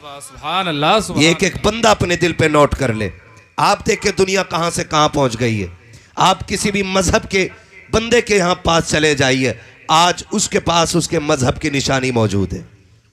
सुभान अल्लाह, सुभान ये एक बंदा अपने दिल पे नोट कर ले। आप देखें दुनिया कहां से कहां पहुंच गई है। आप किसी भी मजहब के बंदे के यहां पास चले जाइए, आज उसके पास उसके मजहब की निशानी मौजूद है,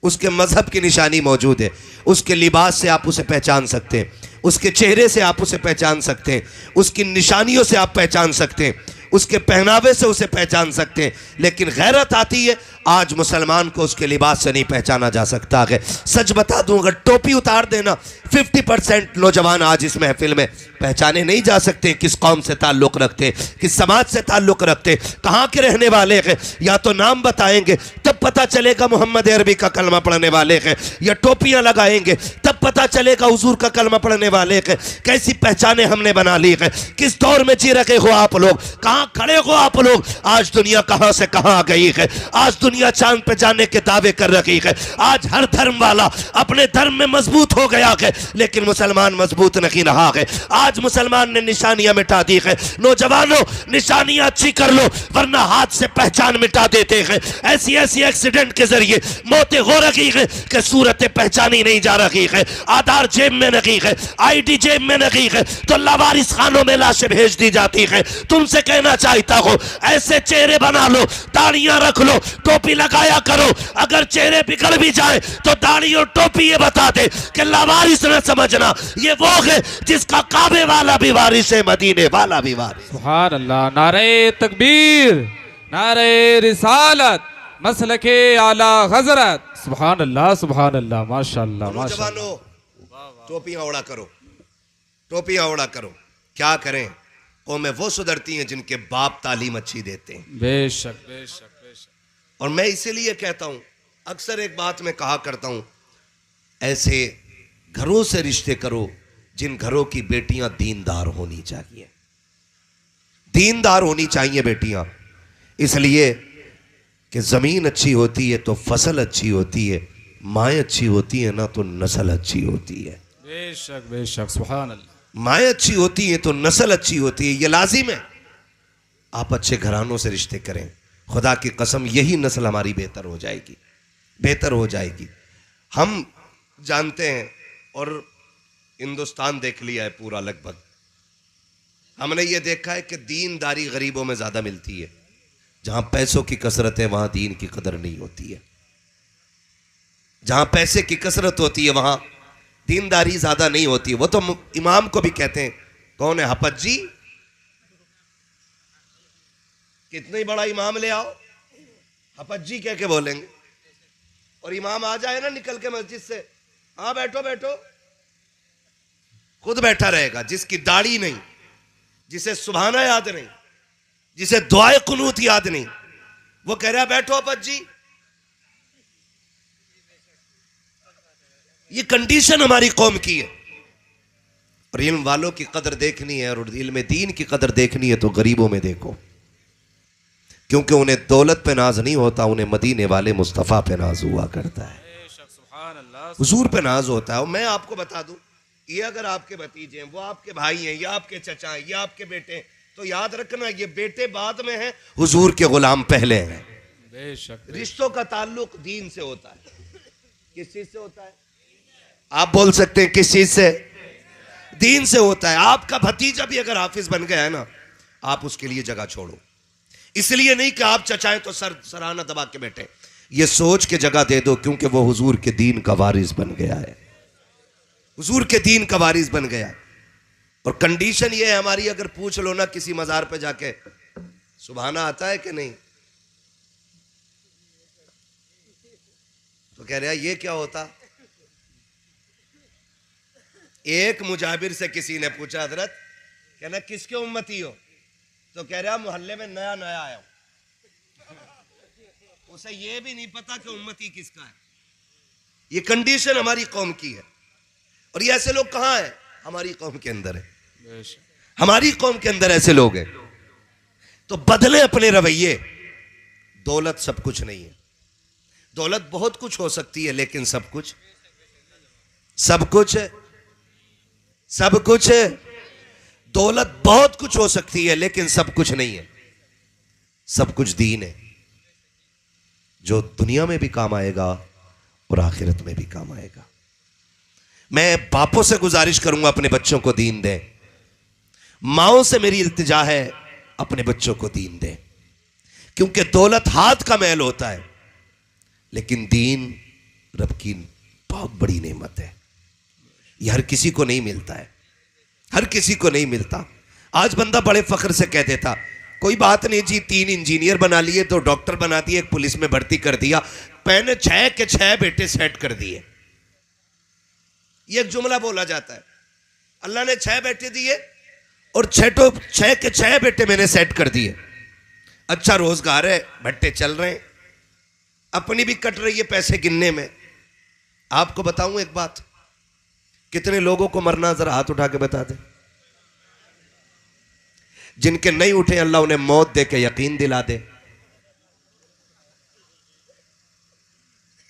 उसके मजहब की निशानी मौजूद है। उसके लिबास से आप उसे पहचान सकते हैं, उसके चेहरे से आप उसे पहचान सकते हैं, उसकी निशानियों से आप पहचान सकते हैं, उसके पहनावे से उसे पहचान सकते हैं। लेकिन गैरत आती है, आज मुसलमान को उसके लिबास से नहीं पहचाना जा सकता है। सच बता दूं, अगर टोपी उतार देना 50% नौजवान आज इस महफिल में पहचाने नहीं जा सकते किस कौम से ताल्लुक़ रखते, किस समाज से ताल्लुक़ रखते, कहाँ के रहने वाले हैं। या तो नाम बताएंगे तब पता चलेगा मोहम्मद अरबी का कलमा पढ़ने वाले हैं, या टोपियाँ लगाएंगे तब पता चलेगा हुजूर का कलमा पढ़ने वाले हैं। कैसी पहचाने हमने बना ली है, किस दौर में जी रखे हो आप लोग, कहाँ खड़े हो आप लोग। आज दुनिया कहाँ से कहाँ आ गई है, आज दुनिया चांद पे जाने के दावे कर रही है। आज हर धर्म वाला अपने धर्म में मजबूत हो गया है, लेकिन मुसलमान मजबूत नहीं रहा है। आज मुसलमान ने निशानियां मिटा दी है। नौजवानों, निशानियां अच्छी कर लो, वरना हाथ से पहचान मिटा देते हैं। ऐसी ऐसी एक्सीडेंट के जरिए मौतें हो रही है कि सूरतें पहचानी नहीं जा रही है। आधार जेब में नहीं है, आईडी जेब में नहीं है, तो लावारिस खानों में लाशें भेज दी जाती है। तुमसे कहना चाहता हूं, ऐसे चेहरे बना लो, दाढ़ियां रख लो, टोपी लगाया करो। अगर चेहरे बिगड़ भी जाए तो दाढ़ी और टोपी ये बता दे कि लावारिस न समझना, ये वो है जिसका काबे वाला भी वारिस है, मदीने वाला भी वारिस। सुभान अल्लाह। नारे तकबीर, नारे रिसालत, मसलके आला हजरत। सुभान अल्लाह, सुभान अल्लाह, माशाअल्लाह, माशाअल्लाह। नौजवानों, टोपियां ओढ़ा करो, टोपियां ओढ़ा करो। क्या करें, कौमें वो सुधरती हैं जिनके बाप तालीम अच्छी देते हैं। बेशक बेशक बेशक। और मैं इसीलिए कहता हूं, अक्सर एक बात मैं कहा करता हूं, ऐसे घरों से रिश्ते करो जिन घरों की बेटियां दीनदार होनी चाहिए, दीनदार होनी चाहिए बेटियां। इसलिए कि जमीन अच्छी होती है तो फसल अच्छी होती है, माएँ अच्छी होती है ना तो नस्ल अच्छी होती है। बेशक बेशक, सुभान अल्लाह। माएँ अच्छी होती है तो नस्ल अच्छी होती है, ये लाजिम है। आप अच्छे घरानों से रिश्ते करें, खुदा की कसम यही नस्ल हमारी बेहतर हो जाएगी, बेहतर हो जाएगी। हम जानते हैं, और हिंदुस्तान देख लिया है पूरा लगभग, हमने ये देखा है कि दीनदारी गरीबों में ज़्यादा मिलती है। जहाँ पैसों की कसरत है वहाँ दीन की कदर नहीं होती है। जहाँ पैसे की कसरत होती है वहाँ दीनदारी ज़्यादा नहीं होती है। वो तो इमाम को भी कहते हैं, कौन है हपत जी, कितने बड़ा इमाम ले आओ, हपत जी कह के बोलेंगे। और इमाम आ जाए ना निकल के मस्जिद से, हाँ बैठो बैठो, खुद बैठा रहेगा। जिसकी दाढ़ी नहीं, जिसे सुभाना याद नहीं, जिसे दुआए कुनूत याद नहीं, वो कह रहा बैठो हपत जी। ये कंडीशन हमारी कौम की है। और इल्म वालों की कदर देखनी है और दिल में दीन की कदर देखनी है तो गरीबों में देखो, क्योंकि उन्हें दौलत पे नाज नहीं होता, उन्हें मदीने वाले मुस्तफ़ा पे नाज हुआ करता है, हुजूर पे नाज होता है। और मैं आपको बता दूं, ये अगर आपके भतीजे हैं, वो आपके भाई हैं, या आपके चचा हैं, या आपके बेटे हैं, तो याद रखना ये बेटे बाद में हैं, हुजूर के गुलाम पहले हैं। बेशक। रिश्तों का ताल्लुक दीन से होता है। किस चीज से होता है? आप बोल सकते हैं किस चीज से? दीन से होता है। आपका भतीजा भी अगर हाफिज बन गया है ना, आप उसके लिए जगह छोड़ो। इसलिए नहीं कि आप चचाएं तो सराहना दबा के बैठे, ये सोच के जगह दे दो क्योंकि वो हुजूर के दीन का वारिस बन गया है, हुजूर के दीन का वारिस बन गया है। और कंडीशन ये है हमारी, अगर पूछ लो ना किसी मजार पे जाके, सुभाना आता है कि नहीं, तो कह रहा ये क्या होता। एक मुजाबिर से किसी ने पूछा, हजरत कहना किसके उम्मती हो, तो कह रहा मोहल्ले में नया नया आया हूं, उसे ये भी नहीं पता कि उम्मती किसका है। ये कंडीशन हमारी कौम की है। और ये ऐसे लोग कहां हैं? हमारी कौम के अंदर है, हमारी कौम के अंदर ऐसे लोग हैं। तो बदले अपने रवैये। दौलत सब कुछ नहीं है, दौलत बहुत कुछ हो सकती है, लेकिन सब कुछ है, सब कुछ है। दौलत बहुत कुछ हो सकती है, लेकिन सब कुछ नहीं है। सब कुछ दीन है, जो दुनिया में भी काम आएगा और आखिरत में भी काम आएगा। मैं बापों से गुजारिश करूंगा अपने बच्चों को दीन दें, माओं से मेरी इल्तिजा है अपने बच्चों को दीन दें, क्योंकि दौलत हाथ का मैल होता है, लेकिन दीन रब की बहुत बड़ी नेमत है। यह हर किसी को नहीं मिलता है, हर किसी को नहीं मिलता। आज बंदा बड़े फख्र से कह देता कोई बात नहीं जी, 3 इंजीनियर बना लिए, 2 डॉक्टर बना दिए, एक पुलिस में भर्ती कर दिया, मैंने 6 के 6 बेटे सेट कर दिए। ये एक जुमला बोला जाता है, अल्लाह ने 6 बेटे दिए और 6 के 6 बेटे मैंने सेट कर दिए। अच्छा रोजगार है, भट्टे चल रहे हैं, अपनी भी कट रही है पैसे गिनने में। आपको बताऊं एक बात, कितने लोगों को मरना, जरा हाथ उठा के बता दे। जिनके नहीं उठे अल्लाह उन्हें मौत दे के यकीन दिला दे।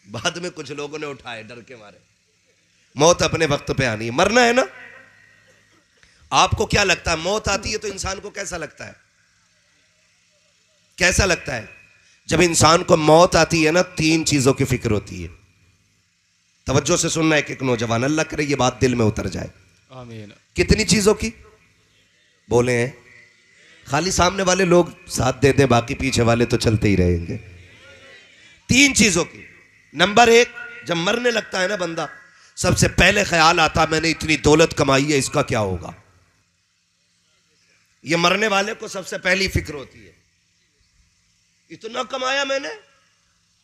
बाद में कुछ लोगों ने उठाए डर के मारे। मौत अपने वक्त पे आनी है, मरना है ना। आपको क्या लगता है, मौत आती है तो इंसान को कैसा लगता है? कैसा लगता है? जब इंसान को मौत आती है ना, 3 चीजों की फिक्र होती है। तवज्जो से सुनना, एक नौजवान, अल्लाह करे ये बात दिल में उतर जाए। आमीन। कितनी चीजों की बोले हैं? खाली सामने वाले लोग साथ दे दे, बाकी पीछे वाले तो चलते ही रहेंगे। 3 चीजों की। नंबर 1, जब मरने लगता है ना बंदा, सबसे पहले ख्याल आता मैंने इतनी दौलत कमाई है, इसका क्या होगा। ये मरने वाले को सबसे पहली फिक्र होती है, इतना कमाया मैंने,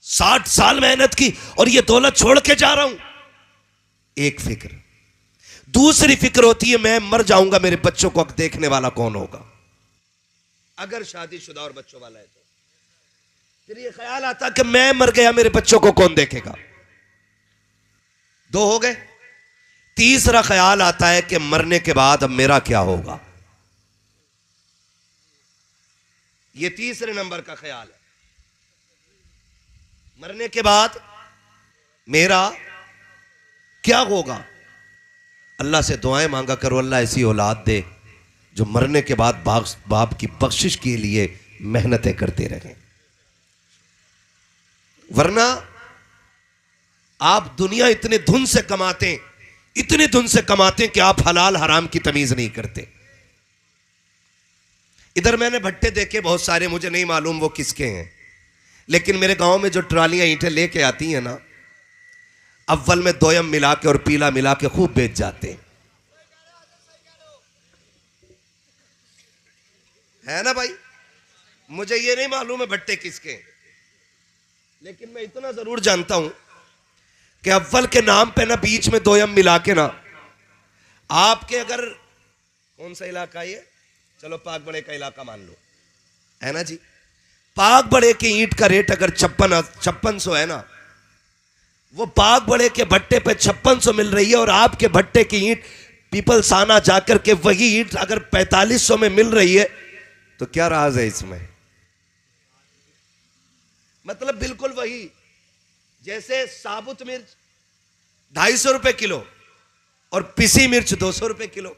60 साल मेहनत की और ये दौलत छोड़ के जा रहा हूं। एक फिक्र। दूसरी फिक्र होती है मैं मर जाऊंगा, मेरे बच्चों को देखने वाला कौन होगा। अगर शादीशुदा और बच्चों वाला है तो फिर ये ख्याल आता कि मैं मर गया, मेरे बच्चों को कौन देखेगा। 2 हो गए। तीसरा ख्याल आता है कि मरने के बाद अब मेरा क्या होगा। ये तीसरे नंबर का ख्याल है, मरने के बाद मेरा क्या होगा। अल्लाह से दुआएं मांगा करो, अल्लाह ऐसी औलाद दे जो मरने के बाद बाप की बख्शिश के लिए मेहनतें करते रहें। वरना आप दुनिया इतने धुन से कमाते, इतने धुन से कमाते कि आप हलाल हराम की तमीज नहीं करते। इधर मैंने भट्टे देखे बहुत सारे, मुझे नहीं मालूम वो किसके हैं, लेकिन मेरे गांव में जो ट्रालियां ईंटें लेके आती हैं ना, अव्वल में दोयम मिला के और पीला मिला के खूब बेच जाते है ना भाई। मुझे ये नहीं मालूम है भट्टे किसके, लेकिन मैं इतना जरूर जानता हूं कि अव्वल के नाम पे ना बीच में दोयम मिला के ना, आपके अगर कौन सा इलाका ये, चलो पाक बड़े का इलाका मान लो, है ना जी। पाक बड़े की ईंट का रेट अगर 5600 है ना, वो पाक बड़े के भट्टे पे 5600 मिल रही है, और आपके भट्टे की ईंट पीपलसाना जाकर के वही ईंट अगर 4500 में मिल रही है, तो क्या राज है इसमें। मतलब बिल्कुल वही, जैसे साबुत मिर्च 250 रुपए किलो और पिसी मिर्च 200 रुपए किलो,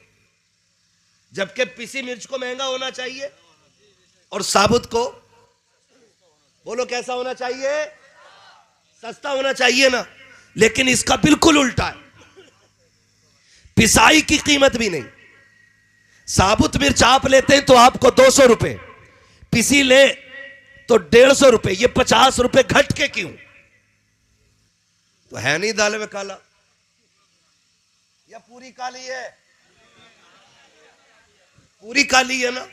जबकि पिसी मिर्च को महंगा होना चाहिए और साबुत को बोलो कैसा होना चाहिए, सस्ता होना चाहिए ना। लेकिन इसका बिल्कुल उल्टा है, पिसाई की कीमत भी नहीं। साबुत मिर्च आप लेते हैं तो आपको 200 रुपए, पिसी ले तो 150 रुपए, ये 50 रुपए घट के क्यों। तो है नहीं दाल में काला, या पूरी काली है, पूरी काली है ना।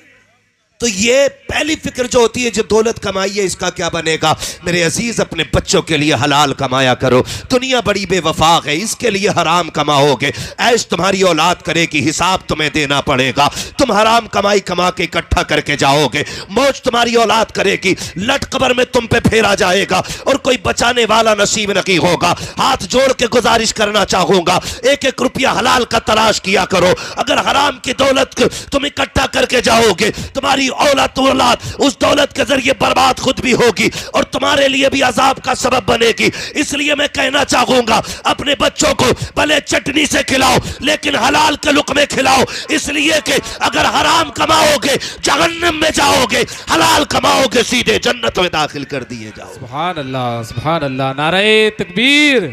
तो ये पहली फिक्र जो होती है, जो दौलत कमाई है इसका क्या बनेगा। मेरे अजीज अपने बच्चों के लिए हलाल कमाया करो, दुनिया बड़ी बेवफा है, इसके लिए हराम कमाओगे, ऐश तुम्हारी औलाद करेगी, हिसाब तुम्हें देना पड़ेगा। तुम हराम कमाई कमा के इकट्ठा करके जाओगे, मौज तुम्हारी औलाद करेगी, लट कबर में तुम पे फेरा जाएगा और कोई बचाने वाला नसीब नहीं होगा। हाथ जोड़ के गुजारिश करना चाहूंगा, 1-1 रुपया हलाल का तलाश किया करो। अगर हराम की दौलत तुम इकट्ठा करके जाओगे, तुम्हारी औलाद उस दौलत के जरिए बर्बाद खुद भी होगी और तुम्हारे लिए भी अजाब का सबब बनेगी। इसलिए मैं कहना चाहूंगा अपने बच्चों को भले चटनी से खिलाओ लेकिन हलाल के लुक़मे खिलाओ, इसलिए कि अगर हराम कमाओगे जहन्नम में जाओगे, हलाल कमाओगे सीधे जन्नत में दाखिल कर दिए जाओ। सुभान अल्लाह, सुभान अल्लाह। नारे तकबीर,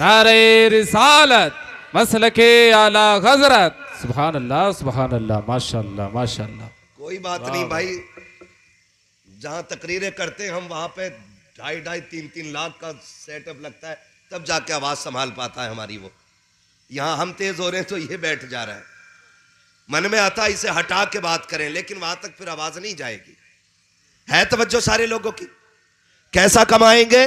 नारे रिसालत, मसलके आला हजरत। सुभान अल्लाह, सुभान अल्लाह, माशाअल्लाह, माशाअल्लाह। कोई बात नहीं भाई, जहां तकरीरें करते हैं हम वहां पे 2.5-3 लाख का सेटअप लगता है, तब जाके आवाज संभाल पाता है हमारी। वो यहां हम तेज हो रहे हैं तो ये बैठ जा रहा है। मन में आता है इसे हटा के बात करें, लेकिन वहां तक फिर आवाज नहीं जाएगी। है तवज्जो सारे लोगों की। कैसा कमाएंगे?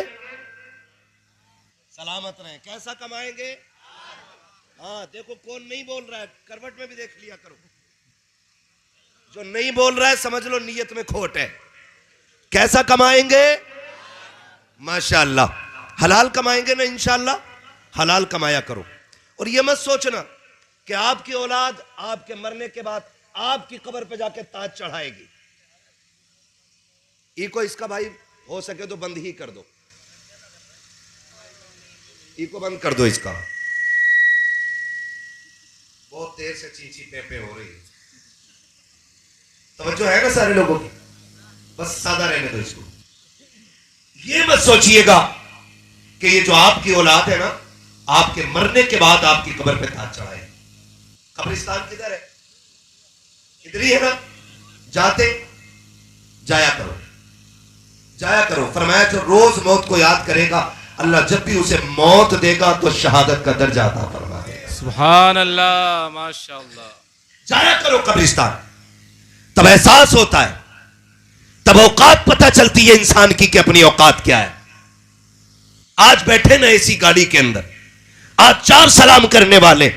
सलामत रहें। कैसा कमाएंगे? हाँ देखो कौन नहीं बोल रहा है, करवट में भी देख लिया करो। जो नहीं बोल रहा है समझ लो नीयत में खोट है। कैसा कमाएंगे? माशाअल्लाह हलाल कमाएंगे ना इंशाअल्लाह। हलाल कमाया करो। और ये मत सोचना कि आपकी औलाद आपके मरने के बाद आपकी कब्र पे जाके ताज चढ़ाएगी। इको इसका भाई हो सके तो बंद ही कर दो, इको बंद कर दो इसका। बहुत देर से चींची पे हो रही है। तवज्जो है ना सारे लोगों की? बस सादा रहने दो इसको। ये मत सोचिएगा कि ये जो आपकी औलाद है ना, आपके मरने के बाद आपकी कब्र पे ताज चढ़ाएगी। कब्रिस्तान किधर है? इधर ही है ना। जाते जाया करो, जाया करो। फरमाया जो रोज मौत को याद करेगा अल्लाह जब भी उसे मौत देगा तो शहादत का दर्जा अता फरमा देगा। सुभान अल्लाह, माशाअल्लाह। जाया करो कब्रिस्तान, तब एहसास होता है, तब औकात पता चलती है इंसान की कि अपनी औकात क्या है। आज बैठे ना ऐसी गाड़ी के अंदर, आज 4 सलाम करने वाले,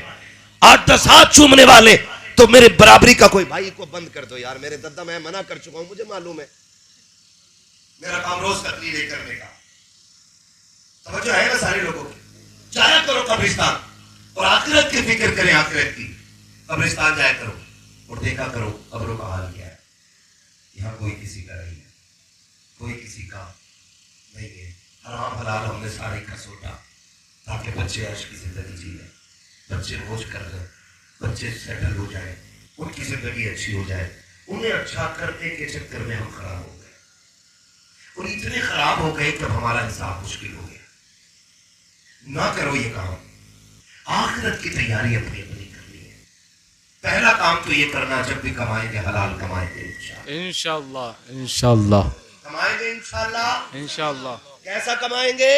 8-10 हाथ चूमने वाले, तो मेरे बराबरी का कोई भाई को बंद कर दो यार। मेरे दादा मैं मना कर चुका हूं, मुझे मालूम है, मेरा काम रोज तकलीफ करने का। समझो है ना सारे लोगों की। जाया करो कब्रिस्तान और आखिरत की फिक्र करें। आखिरत की कब्रिस्तान जाया करो और देखा करो कब्रों का हाल क्या है। यहां कोई किसी का नहीं है, कोई किसी का नहीं है। हराम हलाल हमने सारे का सोचा ताकि बच्चे ऐश की जिंदगी जी लें, बच्चे मौज कर लें, बच्चे सेटल हो जाए, उनकी जिंदगी अच्छी हो जाए। उन्हें अच्छा करने के चक्कर में हम खराब हो गए, और इतने खराब हो गए कि हमारा हिसाब मुश्किल हो गया। ना करो ये काम। आखिरत की तैयारी अपनी अपनी करनी है। पहला काम तो ये करना, जब भी कमाएंगे हलाल कमाएंगे इंशाअल्लाह, इंशाअल्लाह कमाएंगे इंशाअल्लाह, इंशाअल्लाह। कैसा कमाएंगे?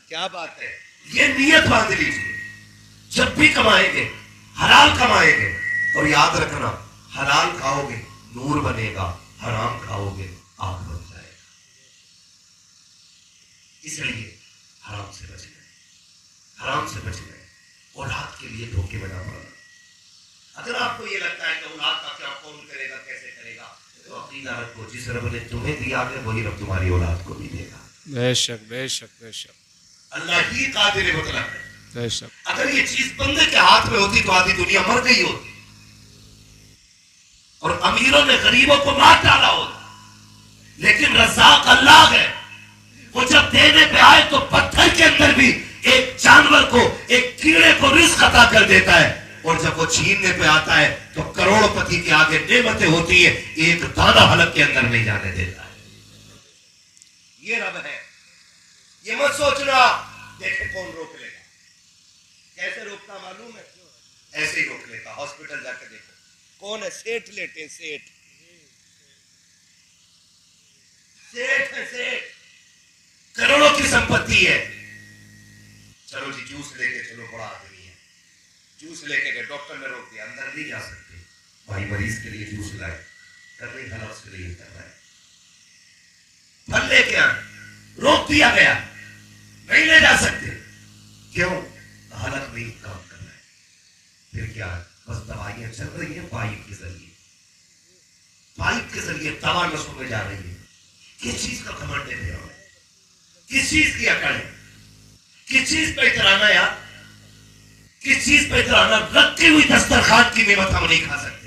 क्या बात है, ये नियत बांध लीजिए। जब भी कमाएंगे हलाल कमाएंगे, और याद रखना हलाल खाओगे नूर बनेगा, हराम खाओगे आग बन जाएगा। इसलिए हराम से बचना है, हराम से बचना है। औलाद के लिए धोखे में ना पड़ना। अगर आपको ये लगता है कि औलाद का क्या कौन करेगा, कैसे करेगा, तो अपनी रब को, जिस रब ने तुम्हें दिया है वही रब तुम्हारी औलाद को भी देगा। बेशक, बेशक, बेशक। अल्लाह ही कादिर मुतलक है। बेशक। अगर ये चीज बंदे के हाथ में होती तो आधी दुनिया मर गई होती, और अमीरों ने गरीबों को मार डाला होता। लेकिन रज़्ज़ाक़ अल्लाह है, वो जब देने पे आए तो पत्थर के अंदर भी एक जानवर को, एक कीड़े को रिज़्क़ अता कर देता है, और जब वो छीनने पे आता है तो करोड़पति के आगे नेमतें होती है, एक दाना हलक के अंदर नहीं जाने देता है। ये रब है। ये मत सोचना देखे कौन रोक लेगा। कैसे रोकता मालूम है? ऐसे ही रोक लेता। हॉस्पिटल जाकर देखो कौन है, सेठ लेटे, सेठ सेठ है, सेठ, करोड़ों की संपत्ति है। चलो जी जूस लेके चलो, बड़ा आदमी है, जूस लेके गए, डॉक्टर ने रोक दिया, अंदर नहीं जा सकते। भाई मरीज के लिए जूस लाए, कर नहीं खाना उसके लिए करना है। फल लेके आए, रोक दिया गया, नहीं ले जा सकते। क्यों? हालत में काम करना है। फिर क्या है? बस दवाइयां चल रही है पाइप के जरिए, पाइप के जरिए दवा नसों में जा रही है। किस चीज का घमंड है? किस चीज की अकड़ है? किस चीज पे इतराना यार? किस चीज पे इतराना? रखी हुई दस्तरखान की नेमत हम नहीं खा सकते।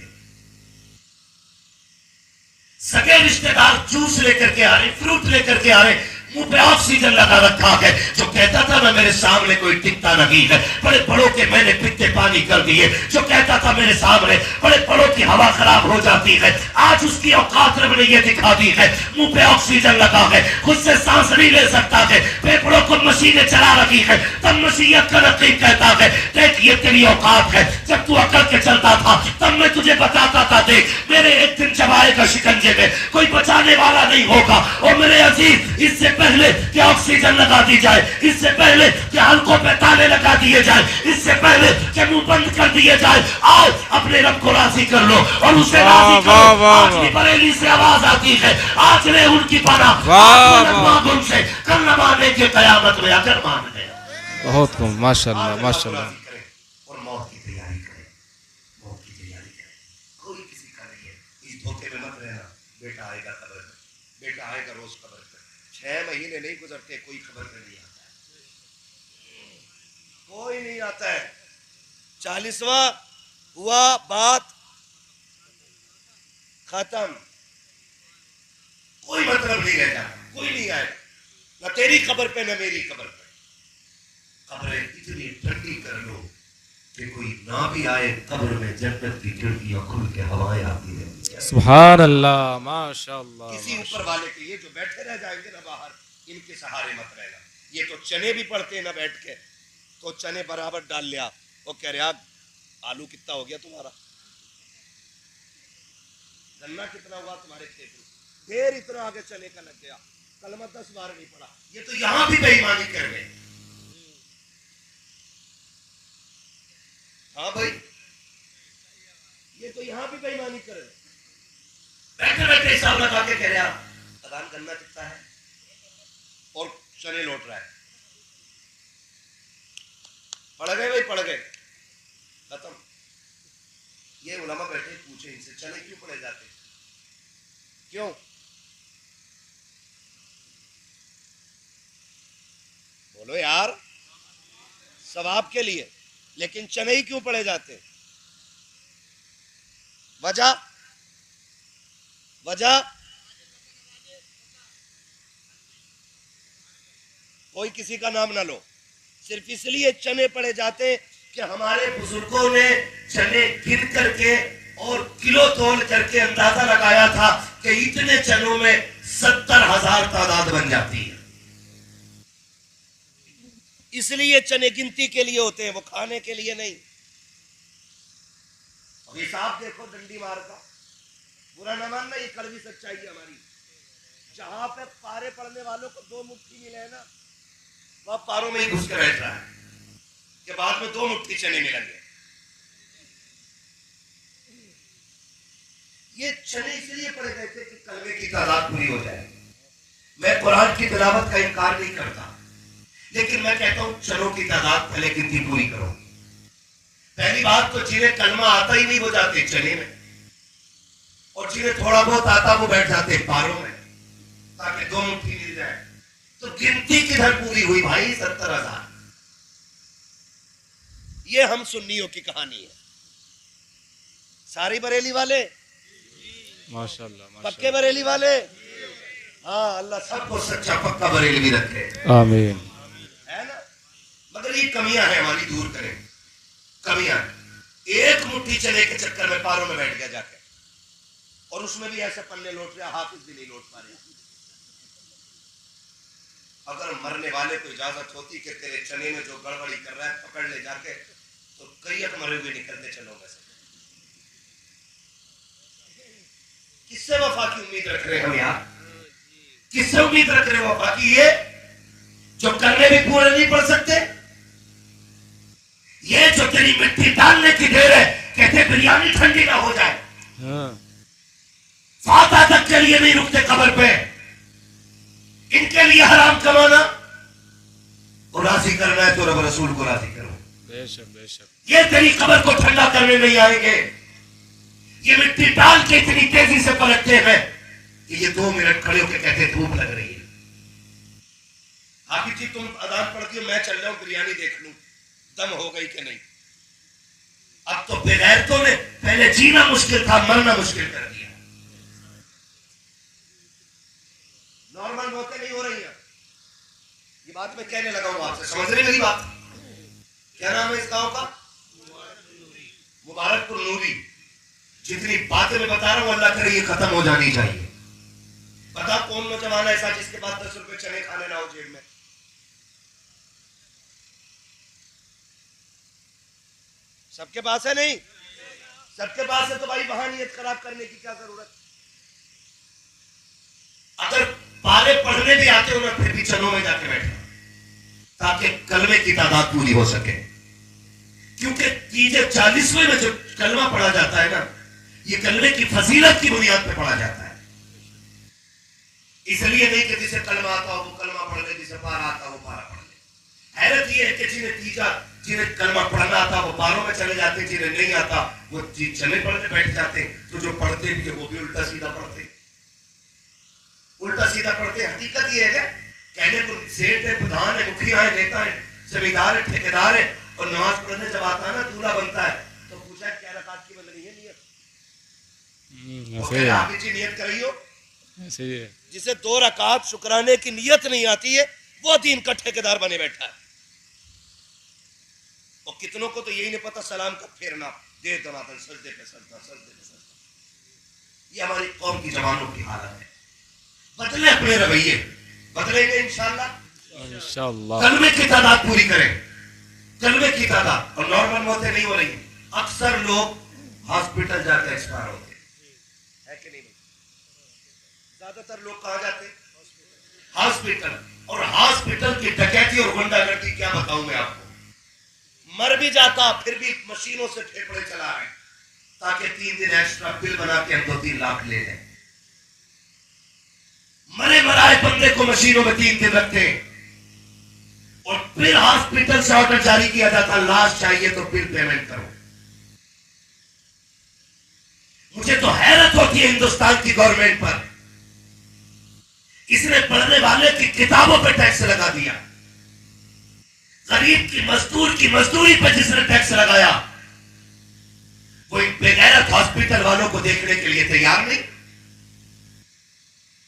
सगे रिश्तेदार जूस लेकर के आ रहे, फ्रूट लेकर के आ रहे, मुंह पे ऑक्सीजन लगा रखा है। जो कहता था ना मेरे सामने कोई टिकता नहीं है, बड़े बड़ों के मैंने पित्ते पानी कर दिए। जो कहता था मेरे सामने बड़े बड़ों की हवा खराब हो जाती है, आज उसकी औकात रब ने ये दिखा दी है। मुंह पे ऑक्सीजन लगा है, खुद से सांस नहीं ले सकता है, फेफड़ों को मशीनें चला रखी है, तब मसीहत का नकीब कहता है देख तेरी औकात है। जब तू अकड़ के चलता था तब मैं तुझे बताता था, देख मेरे एक दिन जब आएगा शिकंजे में कोई बचाने वाला नहीं होगा। और मेरे अजीज, इससे पहले कि ऑक्सीजन लगा दी जाए, इससे पहले कि हल्कों पे ताले लगा दिए जाए, इससे पहले कि मुंह बंद कर दिए जाए, आज अपने रब को राजी कर लो और उसे राजी करो। आज भी बरेली से आवाज आती है, आज ले उनकी पनाह, आज लगवा उनसे, कल न माने के कयामत में अगर मान गया। बहुत खूब, माशाल्लाह माशाल्लाह। और मौत की तैयारी करें, मौत की तैयारी करें। कोई किसी का नहीं है, इस धोखे में मत रहना। बेटा आएगा कब्र में, बेटा आएगा रोज कब्र में। 6 महीने नहीं गुजरते कोई खबर में नहीं आता है, कोई नहीं आता है। 40वां हुआ, बात खत्म, कोई मतलब नहीं रहता, कोई नहीं आएगा, न तेरी खबर पे न मेरी खबर पे। खबरें इतनी ठंडी कर लो कि कोई ना भी आए, कब्र में जन्नत की खिड़कियां खुल के हवाएं आती रहती है। सुभान अल्लाह, माशाल्लाह। किसी ऊपर वाले के, ये जो बैठे रह जाएंगे ना बाहर, इनके सहारे मत रहना। ये तो चने भी पड़ते हैं ना बैठ के, तो चने बराबर डाल लिया, वो कह रहा आलू कितना हो गया तुम्हारा, गन्ना कितना हुआ तुम्हारे खेत में, ढेर इतना आगे चने का लग गया, कलमा 10 बार नहीं पड़ा। ये तो यहां भी बेईमानी कर रहे हैं। हाँ भाई, ये तो यहां भी बेईमानी कर रहे हैं। बैठे बैठे हिसाब लगा के कह रहा अदान गन्ना कितना है और चने लौट रहा है। पड़ गए भाई, पड़ गए, खत्म। ये उलमा बैठे पूछे इनसे, चने क्यों पड़े जाते, क्यों? बोलो यार, सवाब के लिए, लेकिन चने ही क्यों पड़े जाते? वजह, वजह कोई किसी का नाम ना लो, सिर्फ इसलिए चने पड़े जाते कि हमारे बुजुर्गों ने चने गिन करके और किलो तोल करके अंदाजा लगाया था कि इतने चनों में 70,000 तादाद बन जाती है। इसलिए चने गिनती के लिए होते हैं, वो खाने के लिए नहीं। अब हिसाब देखो डंडी मार का, बुरा न मानना, ये कड़वी सच्चाई है हमारी। जहां पे पारे पड़ने वालों को 2 मुट्ठी मिले ना, वह पारों में ही घुस के बैठ रहा है कि बाद में 2 मुट्ठी चने मिलेंगे। ये चने इसलिए पड़े गए थे कि कलमे की तादाद पूरी हो जाए। मैं कुरान की तिलावत का इनकार नहीं करता, लेकिन मैं कहता हूं चनों की तादाद पहले गिनती पूरी करो। पहली बात तो जिन्हें कलमा आता ही नहीं वो जाते चने में, और जिन्हें थोड़ा बहुत आता वो बैठ जाते पारों में, ताकि 2 मुट्ठी मिल जाए। तो गिनती किधर पूरी हुई भाई? 70,000। ये हम सुन्नियों की कहानी है। सारी बरेली वाले माशाल्लाह, पक्के बरेली वाले, हाँ, अल्लाह सबको सच्चा पक्का बरेली रखे, आमीन। है ना? मगर ये कमियां हैं हमारी, दूर करें कमियां। एक मुट्ठी चने के चक्कर में पारों में बैठ गया जाके, और उसमें भी ऐसे पन्ने लौट रहा, हाफिज भी नहीं लौट पा रहे। अगर मरने वाले को इजाजत होती कि तेरे चने में जो गड़बड़ी कर रहा है पकड़ ले जाके, तो कई मरे हुए निकलते चनों में से। किससे वफा की उम्मीद रख रहे हम यार? किससे उम्मीद रख रहे हो वफा की? ये जो करने भी पूरे नहीं पड़ सकते, ये जो तेरी मिट्टी डालने की देर है, कहते बिरयानी ठंडी ना हो जाए, फाता तक के लिए नहीं रुकते कब्र पे। इनके लिए हराम कमाना और राजी करना है तो रब रसूल को राजी करो। बेशक बेशक। ये तेरी कब्र को ठंडा करने नहीं आएंगे। ये मिट्टी डाल के इतनी तेजी से पलटते हैं कि ये 2 मिनट खड़े होकर कहते धूप लग रही है। आखिर जी तुम अदान पढ़ती हो, मैं चल रहा हूं बिरयानी देख लूं दम हो गई कि नहीं। अब तो बेगैरतों ने पहले जीना मुश्किल था, मरना मुश्किल कर दिया। नॉर्मल मौतें नहीं हो रही हैं। ये बात मैं कहने लगा हूं आपसे, समझ रहे मेरी बात? क्या नाम है इस गांव का? मुबारकपुर नूरी। जितनी बातें मैं बता रहा हूं अल्लाह करे ये खत्म हो जानी चाहिए। बता कौन नौजवान ऐसा जिसके पास 10 रुपए चने खाने ना हो जेब में? सबके पास है नहीं? सबके पास है तो भाई वहां नियत खराब करने की क्या जरूरत? अगर पारे पढ़ने भी आते हो ना फिर भी चलो में जाके बैठो ताकि कलमे की तादाद पूरी हो सके। क्योंकि ये 40वें में जो कलमा पढ़ा जाता है ना, ये कलमे की फजीलत की बुनियाद पे पढ़ा जाता है। इसलिए नहीं कि जिसे कलमा आता हो वो कलमा पढ़ ले, जिसे पारा आता हो वो पारा पढ़ ले। हैरत ये है कि जिन्हें कलमा पढ़ना आता वो पारों में चले जाते, जिन्हें नहीं आता वो चले पढ़ने बैठ जाते। तो जो पढ़ते भी है वो भी उल्टा सीधा पढ़ते, उल्टा सीधा पढ़ते। हकीकत ये है क्या? कहने को सेठ है, प्रधान है, मुखिया है, नेता है, जमींदार है, ठेकेदार है, और नमाज पढ़ने जब आता है ना दूल्हा बनता है तो पूछा क्या रकात की बन रही है नियत? आप इसी नियत कर रही हो। जिसे 2 रकात शुक्राने की नियत नहीं आती है वो दीन का ठेकेदार बने बैठा है। और कितनों को तो यही नहीं पता सलाम का फेरना, दे दनादन, सजदे पे सजदा, सजदे पे सजदा। ये हमारी कौम की जवानों की हालत है। बदले अपने रवैये, बदलेंगे इंशाअल्लाह। कलमे की तादाद पूरी करें, कलमे की तादाद। और नॉर्मल मौतें नहीं हो रही। अक्सर लोग हॉस्पिटल जाकर एक्सपायर होते हैं, है कि नहीं? ज्यादातर लोग कहां जाते हैं? हॉस्पिटल। और हॉस्पिटल की डकैती और गुंडागर्दी क्या बताऊं मैं आपको। मर भी जाता फिर भी मशीनों से फेफड़े चला रहे ताकि 3 दिन एक्स्ट्रा बिल बना के हम 2-3 लाख ले लें। मरे मराए बंदे को मशीनों में 3 दिन रखते हैं और फिर हॉस्पिटल से ऑर्डर जारी किया जाता, लाश चाहिए तो बिल पेमेंट करो। मुझे तो हैरत होती है हिंदुस्तान की गवर्नमेंट पर। इसने पढ़ने वाले की किताबों पर टैक्स लगा दिया, गरीब की मजदूर की मजदूरी पर जिसने टैक्स लगाया वो इन बेगैरत हॉस्पिटल वालों को देखने के लिए तैयार नहीं।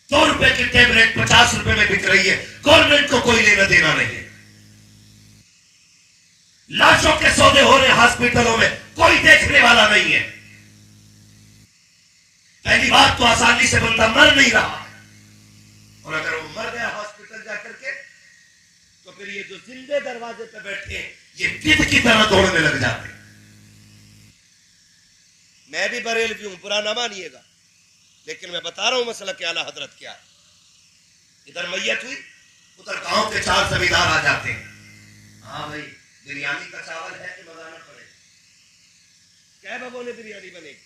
2 रुपए की टेबलेट 50 रुपए में बिक रही है, गवर्नमेंट को कोई लेना देना नहीं है। लाशों के सौदे हो रहे हॉस्पिटलों में, कोई देखने वाला नहीं है। पहली बात तो आसानी से बंदा मर नहीं रहा, और अगर वो मर गया हॉस्पिटल जाकर के तो फिर ये जो जिंदे दरवाजे पे बैठे हैं ये गिद्ध की तरह दौड़ने लग जाते हैं। मैं भी बरेलवी हूं, बुरा ना मानिएगा, लेकिन मैं बता रहा हूं मसला क्या आला हजरत क्या है। इधर मैयत हुई, उधर गांव के 4 जमींदार आ जाते हैं। हाँ भाई, बिरयानी का चावल है कि मंगाना पड़ेगा? क्या भगोने बिरयानी बनेगी?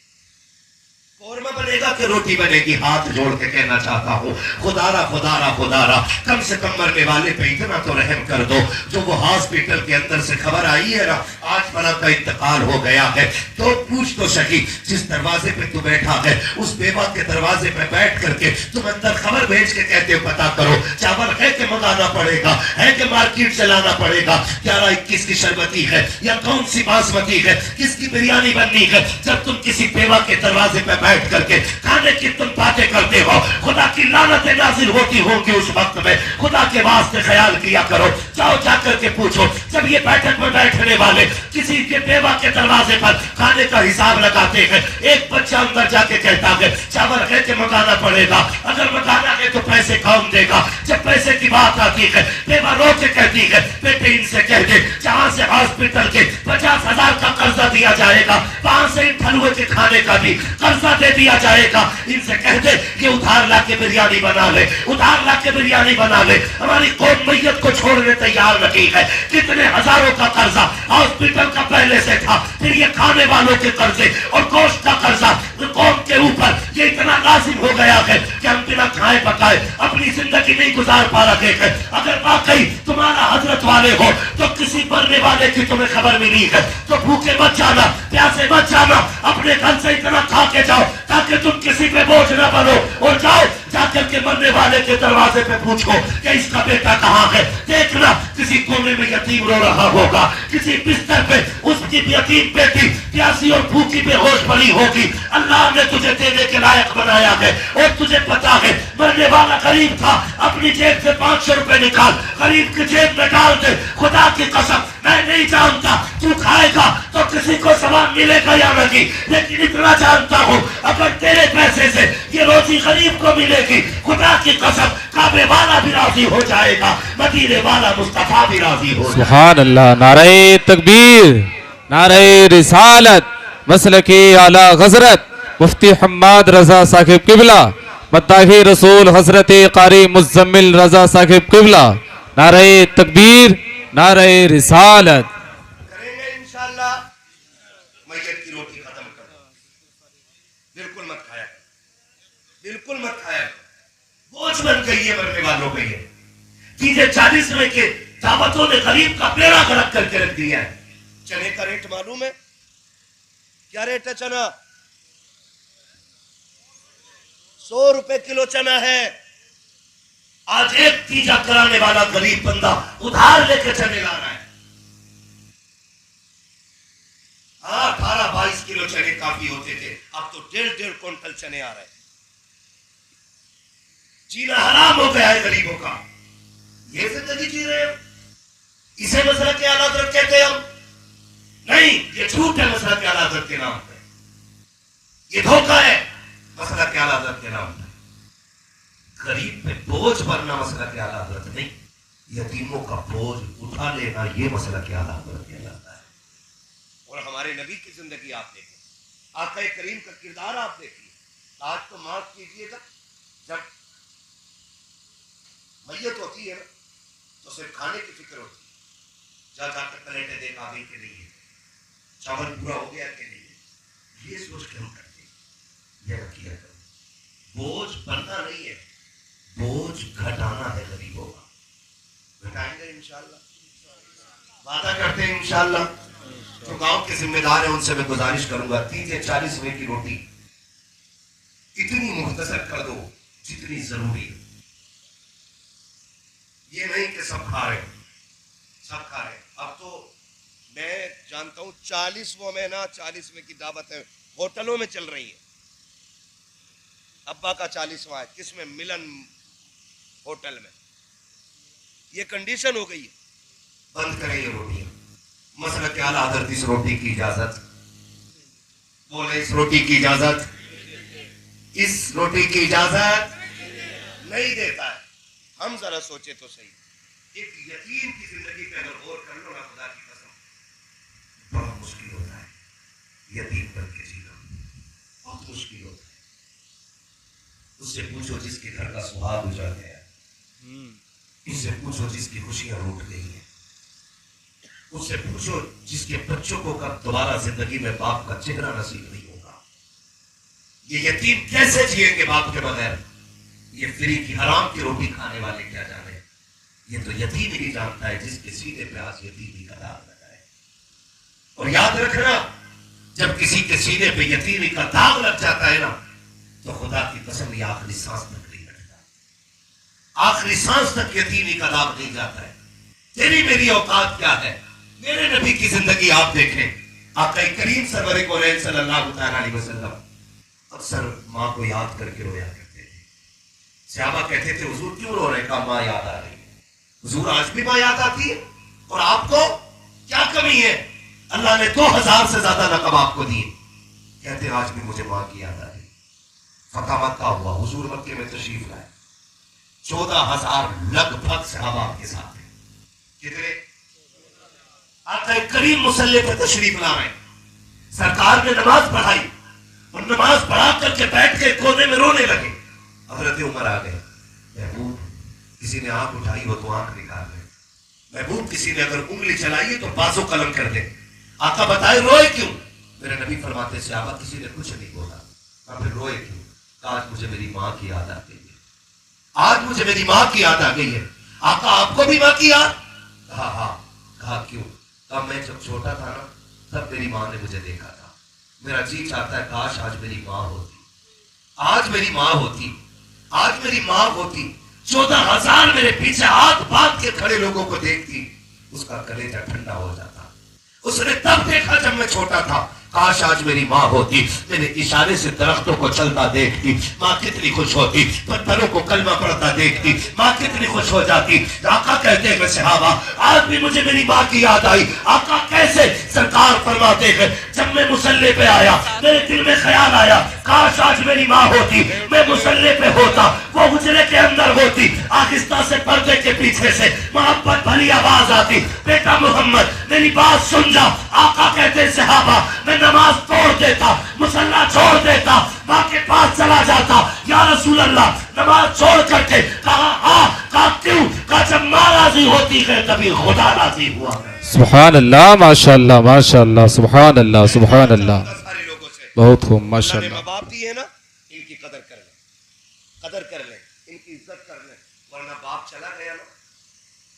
कौरमा बनेगा कि रोटी बनेगी? हाथ जोड़ के कहना चाहता हूँ, खुदारा खुदारा खुदारा, कम से कम मरने वाले पे इतना तो रहम कर दो। जो वो हॉस्पिटल के अंदर से खबर आई है ना, आज फला का इंतकाल हो गया है, तो पूछ तो सकी जिस दरवाजे पे तू बैठा है उस बेवा के दरवाजे पे बैठ करके तुम अंदर खबर भेज के कहते हो पता करो चावल है कि मंगाना पड़ेगा, है कि मार्केट से लाना पड़ेगा, 11-21 की शरबती है या कौन सी बासमती है, किसकी बिरयानी बननी है। जब तुम किसी बेवा के दरवाजे पे बैठ करके खाने की तुम बातें करते हो, खुदा की लानतें नाजिल होती होंगी उस वक्त में। खुदा के वास्ते ख्याल किया करो, जाओ जाकर के पूछो, जब ये बैठक में बैठने वाले किसी के बेवा के दरवाजे पर खाने का हिसाब लगाते हैं, एक बच्चा अंदर जाके कहता है चावल है कि मंगाना पड़ेगा, अगर मंगाना है तो पैसे कौन देगा। जब पैसे की बात आती है बेवा रो के कहती है बेटे इनसे कह दे जहां से हॉस्पिटल के 50,000 का कर्जा दिया जाएगा वहां से इन फलुए के खाने का भी कर्जा दे दिया जाएगा। इनसे कह दे कि उधार ला के बिरयानी बना ले, उधार ला के बिरयानी बना ले। हमारी कौम मैयत को छोड़ने तैयार नहीं है। कितने हजारों का कर्जा हॉस्पिटल का पहले से था, फिर ये खाने वालों के कर्जे और गोश्त का कर्जा कौम के ऊपर ये इतना लाजिम हो गया है कि हम बिना खाए पकाए अपनी जिंदगी नहीं गुजार पा रहे हैं। अगर वाकई तुम्हारा हजरत वाले हो तो किसी मरने वाले की तुम्हें खबर मिली है तो भूखे मत जाना, प्यासे मत जाना, अपने घर से इतना खा के जाओ ताकि तुम किसी पे बोझ न बनो। और जाओ जाकर के मरने वाले के दरवाजे पे पूछो कि इसका बेटा कहाँ है। देखना किसी कोने में यतीम रो रहा होगा, किसी बिस्तर पे उसकी यतीम बेटी प्यासी और भूखी बेहोश पड़ी होगी। अल्लाह ने तुझे देने के लायक बनाया है और तुझे पता है मरने वाला गरीब था, अपनी जेब से 500 रुपए निकाल गरीब की जेब में डाल दे। खुदा की कसम मैं नहीं जानता तू खाएगा तो किसी को सवाब मिलेगा या नहीं, लेकिन इतना जानता हूँ अगर तेरे पैसे से ये रोटी गरीब को मिलेगी खुदा की कसम काबे वाला भी राजी हो जाएगा, मदीने वाला मुस्तफा भी राजी हो जाएगा। सुभान अल्लाह, नारे तकबीर, नारे रिसालत मसलके आला हजरत मुफ्ती हम्माद रजा साहिब किबला मत्ताही रसूल हजरत कारी मुज़म्मिल रजा साहिब किबला। नारे तकबीर, नारे रिसालत। करेंगे इंशाअल्लाह। मैयत की रोटी खत्म कर दो, बिल्कुल मत खाया, बिल्कुल मत खाया। बोझ बन गई है मरने वालों पे ये। 40 में के दावतों ने गरीब का पेड़ा गलत करके रख दिया है। चने का रेट मालूम है? क्या रेट है चना? 100 रुपए किलो चना है। आज एक तीजा कराने वाला गरीब बंदा उधार लेके चने ला रहा है। 18-22 किलो चने काफी होते थे, अब तो 1.5 क्विंटल चने आ रहे हैं। जीना हराम हो गया है गरीबों का। ये जिंदगी जी रहे हैं, इसे मसला के आला हज़रत कहते हैं हम? नहीं, ये झूठ है मसला के आला हज़रत के नाम पे। ये धोखा है मसला के आला हज़रत के नाम पे। गरीब पे बोझ भरना मसला के आला हज़रत नहीं, यतीमों का बोझ उठा लेना ये मसला के आला हज़रत कहलाता है। और हमारे नबी की जिंदगी आप देखें, आका करीम का किरदार आप देखिए। आज तो माफ कीजिएगा, जब मैयत होती है ना तो सिर्फ खाने की फिक्र होती है। जा जाकर प्लेटें देख आ गई कि नहीं है, चावल पूरा हो गया कि नहीं है, ये सोच के हम करते हैं। ये रखिए, बोझ बनना नहीं है, बोझ घटाना है गरीबों का। घटाएंगे इंशाअल्लाह, वादा करते हैं इंशाअल्लाह। जो गांव के जिम्मेदार हैं उनसे मैं गुजारिश करूंगा, 30 या 40 रुपए की रोटी इतनी मुख्तसर कर दो जितनी जरूरी है। ये नहीं कि सब खा रहे, सब खा रहे। अब तो मैं जानता हूं 40वां महीना 40वें की दावतें होटलों में चल रही है। अब्बा का 40वां है, किसमें? मिलन होटल में। ये कंडीशन हो गई है, बंद करें ये रोटियां। मसला क्या आला हज़रत इस रोटी की इजाजत, बोले इस रोटी की इजाजत, इस रोटी की इजाजत नहीं देता है। हम जरा सोचे तो सही, एक यतीम की जिंदगी पे अगर गौर कर लो ना, खुदा की कसम बहुत मुश्किल होता है। यतीम बन के जीना बहुत मुश्किल होता है। उससे पूछो जिसके घर का सुहाग उजड़ गया, उससे पूछो जिसकी खुशियां रूठ गई हैं, उससे पूछो जिसके बच्चों को कब दोबारा जिंदगी में बाप का चेहरा नसीब नहीं होगा। ये यतीम कैसे जिएंगे बाप के बगैर? ये फ्री की हराम की रोटी खाने वाले क्या जाने। ये तो यतीम ही नहीं जानता है जिसके सीने पे आज यतीमी का दाग लगा है। और याद रखना, जब किसी के सीने पे यतीमी का दाग लग जाता है ना, तो खुदा की कसम ये आखिरी सांस तक नहीं लगता। आखिरी सांस तक यतीमी का दाग नहीं जाता है। तेरी मेरी औकात क्या है? मेरे नबी की जिंदगी आप देखें, आका करीम सरवर कोरैन सल्लल्लाहु अलैहि वसल्लम अक्सर माँ को याद करके रोया करते थे। सहाबा कहते थे हुजूर क्यों रो रहे? कहा माँ याद आ रही है। हुजूर आज भी माँ याद आती है? और आपको क्या कमी है? अल्लाह ने 2000 से ज्यादा लक़ब आपको दिए। कहते आज भी मुझे माँ की याद आ रही। फतह मक्का हुआ, हुजूर मक्के में तशरीफ लाए, 14,000 लगभग सहाबा आपके साथ हैं। कितने? आका करीम मुसल्ले पे तशरीफ ला रहे, सरकार ने नमाज पढ़ाई और नमाज पढ़ा करके बैठ के कोने में रोने लगे। हजरत उमर आ गए, महबूब किसी ने आंख उठाई हो तो आंख निकाल ले, महबूब किसी ने अगर उंगली चलाई है तो बाजो कलम कर दे। आका बताए रोए क्यों? मेरे नबी फरमाते से आका किसी ने कुछ नहीं बोला। फिर रोए क्यों? आज मुझे मेरी माँ की याद आ गई है, आज मुझे मेरी माँ की याद आ गई है। आका आपको भी माँ की याद? हाँ हाँ। कहा क्यों? कहा मैं जब छोटा था ना तब मेरी माँ ने मुझे देखा था, मेरा जी चाहता है काश आज मेरी माँ होती, आज मेरी माँ होती, आज मेरी माँ होती। 14,000 मेरे पीछे हाथ बांध के खड़े लोगों को देखती, उसका कलेजा ठंडा हो जाता। उसने तब देखा जब मैं छोटा था, काश आज मेरी माँ होती, मेरे इशारे से दरख्तों को चलता देखती, माँ कितनी खुश होती, पत्थरों को कलमा पढ़ता देखती, माँ कितनी खुश हो जाती। आका कहते हैं सहाबा आज भी मुझे मेरी माँ की याद आई। आका कैसे? सरकार फरमाते हैं, जब मैं मुसल्ले पे आया मेरे दिल में ख्याल आया, काश आज मेरी माँ होती, मैं मुसल्ले पे होता, वो हुजरे के अंदर होती, आहिस्ता से पर्दे के पीछे से मोहब्बत भरी आवाज आती, बेटा मोहम्मद मेरी बात सुन जा। आका कहते सहाबा, मैं नमाज तोड़ देता, मुसल्ला छोड़ देता, माँ के पास चला जाता, या रसूल अल्लाह नमाज छोड़ करके। कहा हाँ, कहा क्यों? कहा जब माँ राजी होती है तभी खुदा राजी हुआ है। सुभान अल्लाह, माशाअल्लाह माशाअल्लाह, सुभान अल्लाह सुभान अल्लाह, सारे लोगों से बहुत खूब अल्लाह ने माशाअल्लाह। माँ बाप दिए ना, इनकी कदर कर ले, कदर कर ले, इनकी इज्जत कर ले, वरना बाप चला गया ना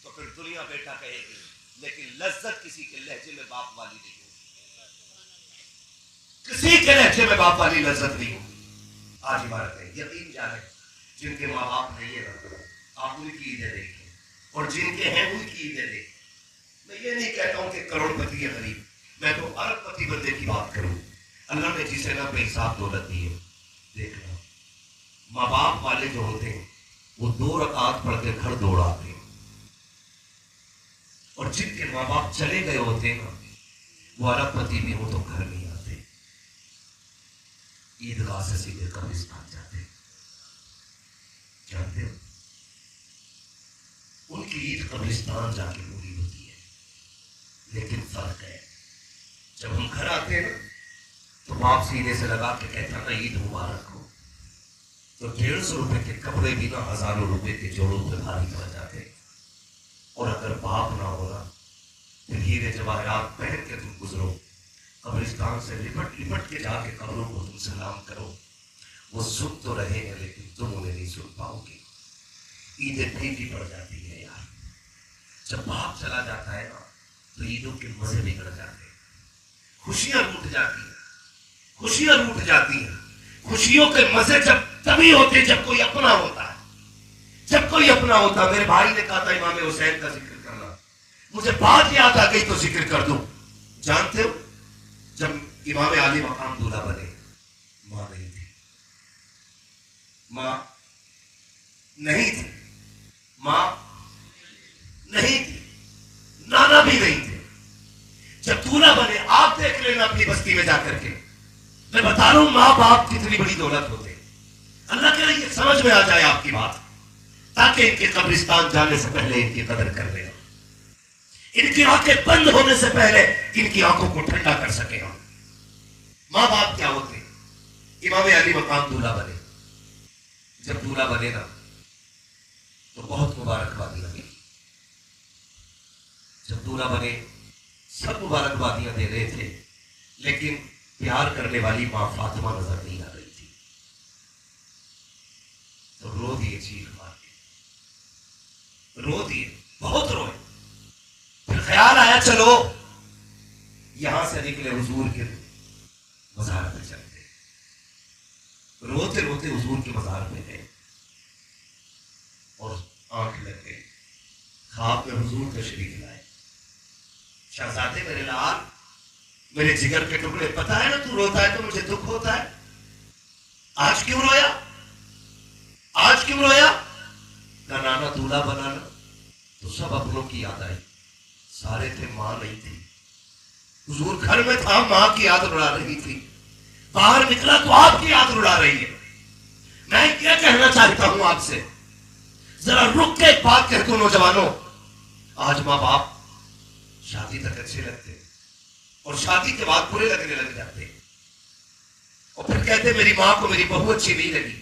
तो फिर दुनिया बेटा कहेगी, लेकिन लज्जत किसी के लहजे में बाप वाली नहीं होगी, किसी के लहजे में बाप वाली लज्जत नहीं होगी। आज इबारत है, यकीन जाने जिनके माँ बाप नहीं है ना, आप उनकी ईदें देखें, और जिनके हैं उनकी ईदें देखें। मैं ये नहीं कहता हूं कि करोड़पति या गरीब, मैं तो अरबपति बंदे की बात करूं, अल्लाह ने जिसे ना बेहिसाब दौलत दी है। देखना, माँ बाप वाले जो होते हैं वो 2 रकात पढ़ के घर दौड़ाते हैं, और जिनके माँ बाप चले गए होते हैं ना, वो अरबपति भी हो तो घर नहीं आते, ईदगाह से सीधे कब्रिस्तान जाते हैं। जानते हो, उनकी ईद कब्रिस्तान जाके पूरी होती है, लेकिन फर्क है, जब हम घर आते हैं ना तो बाप सीने से लगा के कहता ना ईद मुबारक हो, तो 150 रुपए के कपड़े भी ना हजारों रुपए के जोड़ों पे भारी पड़ जाते हैं। और अगर बाप ना होना फिर हीरे जवाहरात पहन के तुम गुजरो, कब्रिस्तान से लिपट लिपट के जाके कब्रों को तुम सलाम करो, वो सुन तो रहेंगे लेकिन तुम उन्हें नहीं सुन पाओगे। ईदें फीकी पड़ जाती है यार, जब बाप चला जाता है ना तो ईदों के मजे बिगड़ जाते हैं, खुशियां रूठ जाती हैं, खुशियां रूठ जाती हैं। खुशियों के मजे जब तभी होते जब कोई अपना होता है, जब कोई अपना होता। मेरे भाई ने कहा था इमाम हुसैन का जिक्र करना, मुझे बात याद आ गई तो जिक्र कर दूं। जानते हो, जब इमाम आली मकाम दूल्हा बने, मां नहीं थी, मां नहीं थी, मां नहीं थी, नाना भी नहीं थे। जब दूल्हा बने, आप देख लेना अपनी बस्ती में जाकर के, मैं बता रहा हूं मां बाप कितनी बड़ी दौलत होते। अल्लाह के लिए समझ में आ जाए आपकी बात, ताकि इनके कब्रिस्तान जाने से पहले इनकी कदर कर ले, इनकी आंखें बंद होने से पहले इनकी आंखों को ठंडा कर सके हम। मां बाप क्या होते? इमाम अली मकाम दूल्हा बने, जब दूल्हा बने ना तो बहुत मुबारकबादियां मिली। जब दूल्हा बने सब मुबारकबादियां दे रहे थे, लेकिन प्यार करने वाली मां फातिमा नजर नहीं आ रही थी, तो रो दिए, चीख मार के रो दिए, बहुत रोए। फिर ख्याल आया चलो यहां से निकले हुजूर के मजार पे चलते। रोते रोते हुजूर के मजार में गए और आंख लग गई, ख्वाब में हुजूर तशरीफ लाए। शहजादे मेरे लाल, मेरे जिगर के टुकड़े, पता है ना तू रोता है तो मुझे दुख होता है, आज क्यों रोया? आज क्यों रोया? ना नाना दूल्हा बनाना तो सब अपनों की याद आई, सारे थे, मां नहीं थी। हुजूर घर में था, मां की याद रुला रही थी, बाहर निकला तो आपकी याद रुला रही है। मैं क्या कहना चाहता हूं आपसे, जरा रुक के एक बात कहते हो नौजवानों, आज मां बाप शादी तक अच्छे लगते और शादी के बाद बुरे लगने लग जाते, और फिर कहते मेरी मां को मेरी बहू अच्छी नहीं लगी,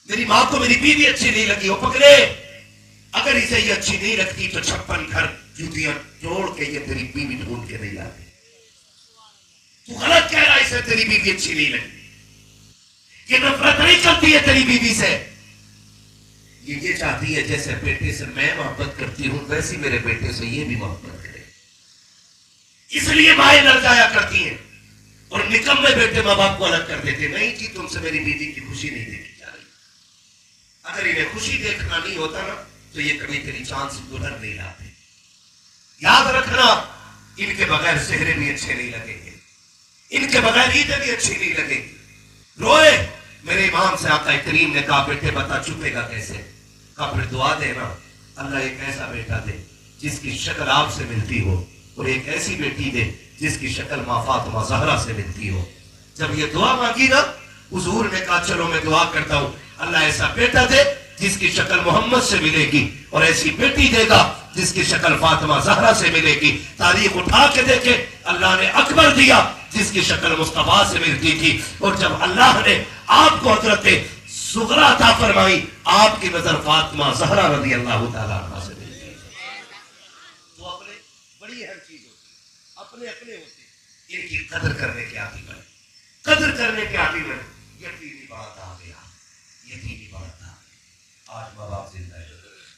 मेरी मां को मेरी बीवी अच्छी नहीं लगी। वो पकड़े, अगर इसे ये अच्छी नहीं लगती तो 56 घर जूतियां जोड़ के ये तेरी बीवी ढूंढ के नहीं लाते। तू गलत कह रहा है, इसे तेरी बीवी अच्छी नहीं लगी, ये नफरत नहीं करती है तेरी बीवी से, ये चाहती है जैसे बेटे से मैं मोहब्बत करती हूं वैसी मेरे बेटे से ये भी मोहब्बत करे। इसलिए माएं लड़ जाया करती हैं और निकम्मे बेटे मां बाप को अलग कर देते। नहीं जी, तुमसे मेरी बीवी की खुशी नहीं देखी जा रही। अगर इन्हें खुशी देखना नहीं होता ना तो ये कभी तेरी चांद से दुल्हन नहीं लाते। याद रखना, इनके बगैर सेहरे भी अच्छे नहीं लगेंगे, इनके बगैर ईदें भी अच्छी नहीं लगेंगी। रोए, मेरे इमाम से आका करीम ने कहा बेटे बता चुपेगा कैसे? कहा फिर दुआ देना, अल्लाह एक ऐसा बेटा दे जिसकी शक्ल आपसे मिलती हो और एक ऐसी बेटी दे जिसकी शक्ल माँ फातिमा ज़हरा से मिलती हो। जब ये दुआ मांगी ना, हुजूर ने कहा चलो मैं दुआ करता हूँ, अल्लाह ऐसा बेटा दे जिसकी शक्ल मोहम्मद से मिलेगी, और ऐसी बेटी देगा जिसकी शक्ल फातिमा ज़हरा से मिलेगी। तारीख उठा के देखे, अल्लाह ने अकबर दिया जिसकी शक्ल मुस्तफा से मिलती थी, और जब अल्लाह ने आपको हज़रत सुगरा अता फरमाई, आपकी नजर फातिमा ज़हरा रज़ी अल्लाह तआला अन्हा से मिलती है। तो अपने बड़ी अहम चीज होती है, अपने अपने होते हैं, इनकी कदर करने के आदि बने, कदर करने के आदि बने। यकीनी बात आ गया, यकीनी बात आ गई। आज माँ बाप जिंदा है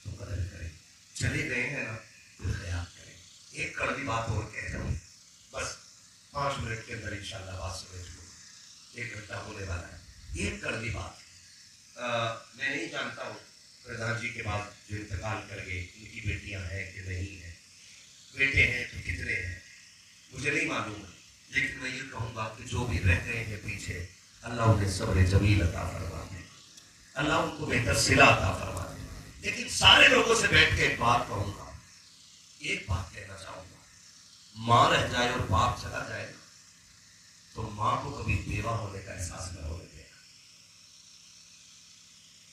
तो कदर करें, चले गए हैं ना तो ख्याल करें। एक कड़वी बात और कह रहा हूँ, बस 5 मिनट के अंदर इंशाल्लाह बात समझ लो, 1 घंटा होने वाला है। एक कड़वी बात, मैं नहीं जानता हूँ प्रधान जी के बाद जो इंतकाल कर गए उनकी बेटियां हैं कि नहीं है, बेटे हैं तो कितने हैं मुझे नहीं मालूम है, लेकिन मैं ये कहूँगा कि जो भी रह गए हैं पीछे, अल्लाह उन्हें सब्र जमील अता फरमा दे, अल्लाह उनको बेहतर सिला अता फरमा दे। लेकिन सारे लोगों से बैठ के एक बात कहूँगा, एक बात कहना चाहूँगा, माँ रह जाए और बाप चला जाए तो माँ को कभी बेवा होने का एहसास न होने देना।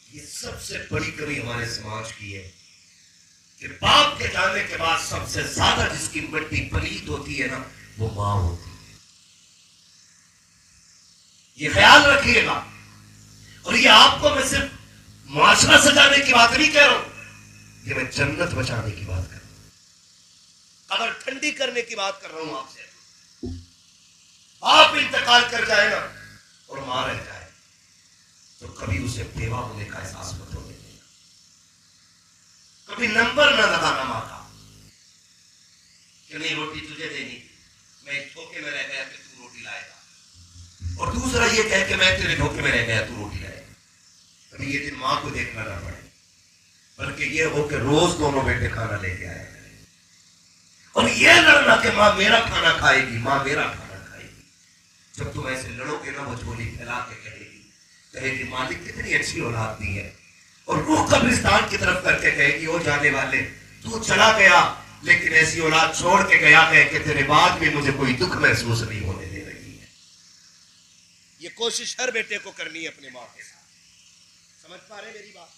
ये सबसे बड़ी कमी हमारे समाज की है कि बाप के जाने के बाद सबसे ज्यादा जिसकी मिट्टी पलीत होती है ना, वो माँ होती है। ये ख्याल रखिएगा। और ये आपको मैं सिर्फ मुआशरा सजाने की बात नहीं कह रहा हूं, ये मैं जन्नत बचाने की बात कर रहा हूं, अगर ठंडी करने की बात कर रहा हूं आपसे। आप इंतकाल कर जाए ना और मां रह जाए तो कभी उसे बेवा होने का एहसास मत होने देना, कभी नंबर ना लगाना मां का कि नहीं रोटी तुझे देनी थी, मैं इस धोखे में रह गया कि तू रोटी लाएगा, और दूसरा ये कह के मैं तेरे धोखे में रह गया तू रोटी लाएगा। कभी ये दिन मां को देखना ना पड़े, बल्कि ये हो कि रोज दोनों बेटे खाना लेके आए और ये लड़ना कि मां मेरा खाना खाएगी, मां मेरा खाना खाएगी। जब तुम ऐसे लड़ोगे ना, वो झोली फैला के कहेगी मालिक कितनी अच्छी औलाद दी है, और रुख कब्रिस्तान की तरफ करके कहेगी ओ जाने वाले तू चला गया लेकिन ऐसी औलाद छोड़ के गया है कि तेरे बाद भी मुझे कोई दुख महसूस नहीं होने दे रही है। ये कोशिश हर बेटे को करनी है अपने माँ के साथ। समझ पा रहे मेरी बात?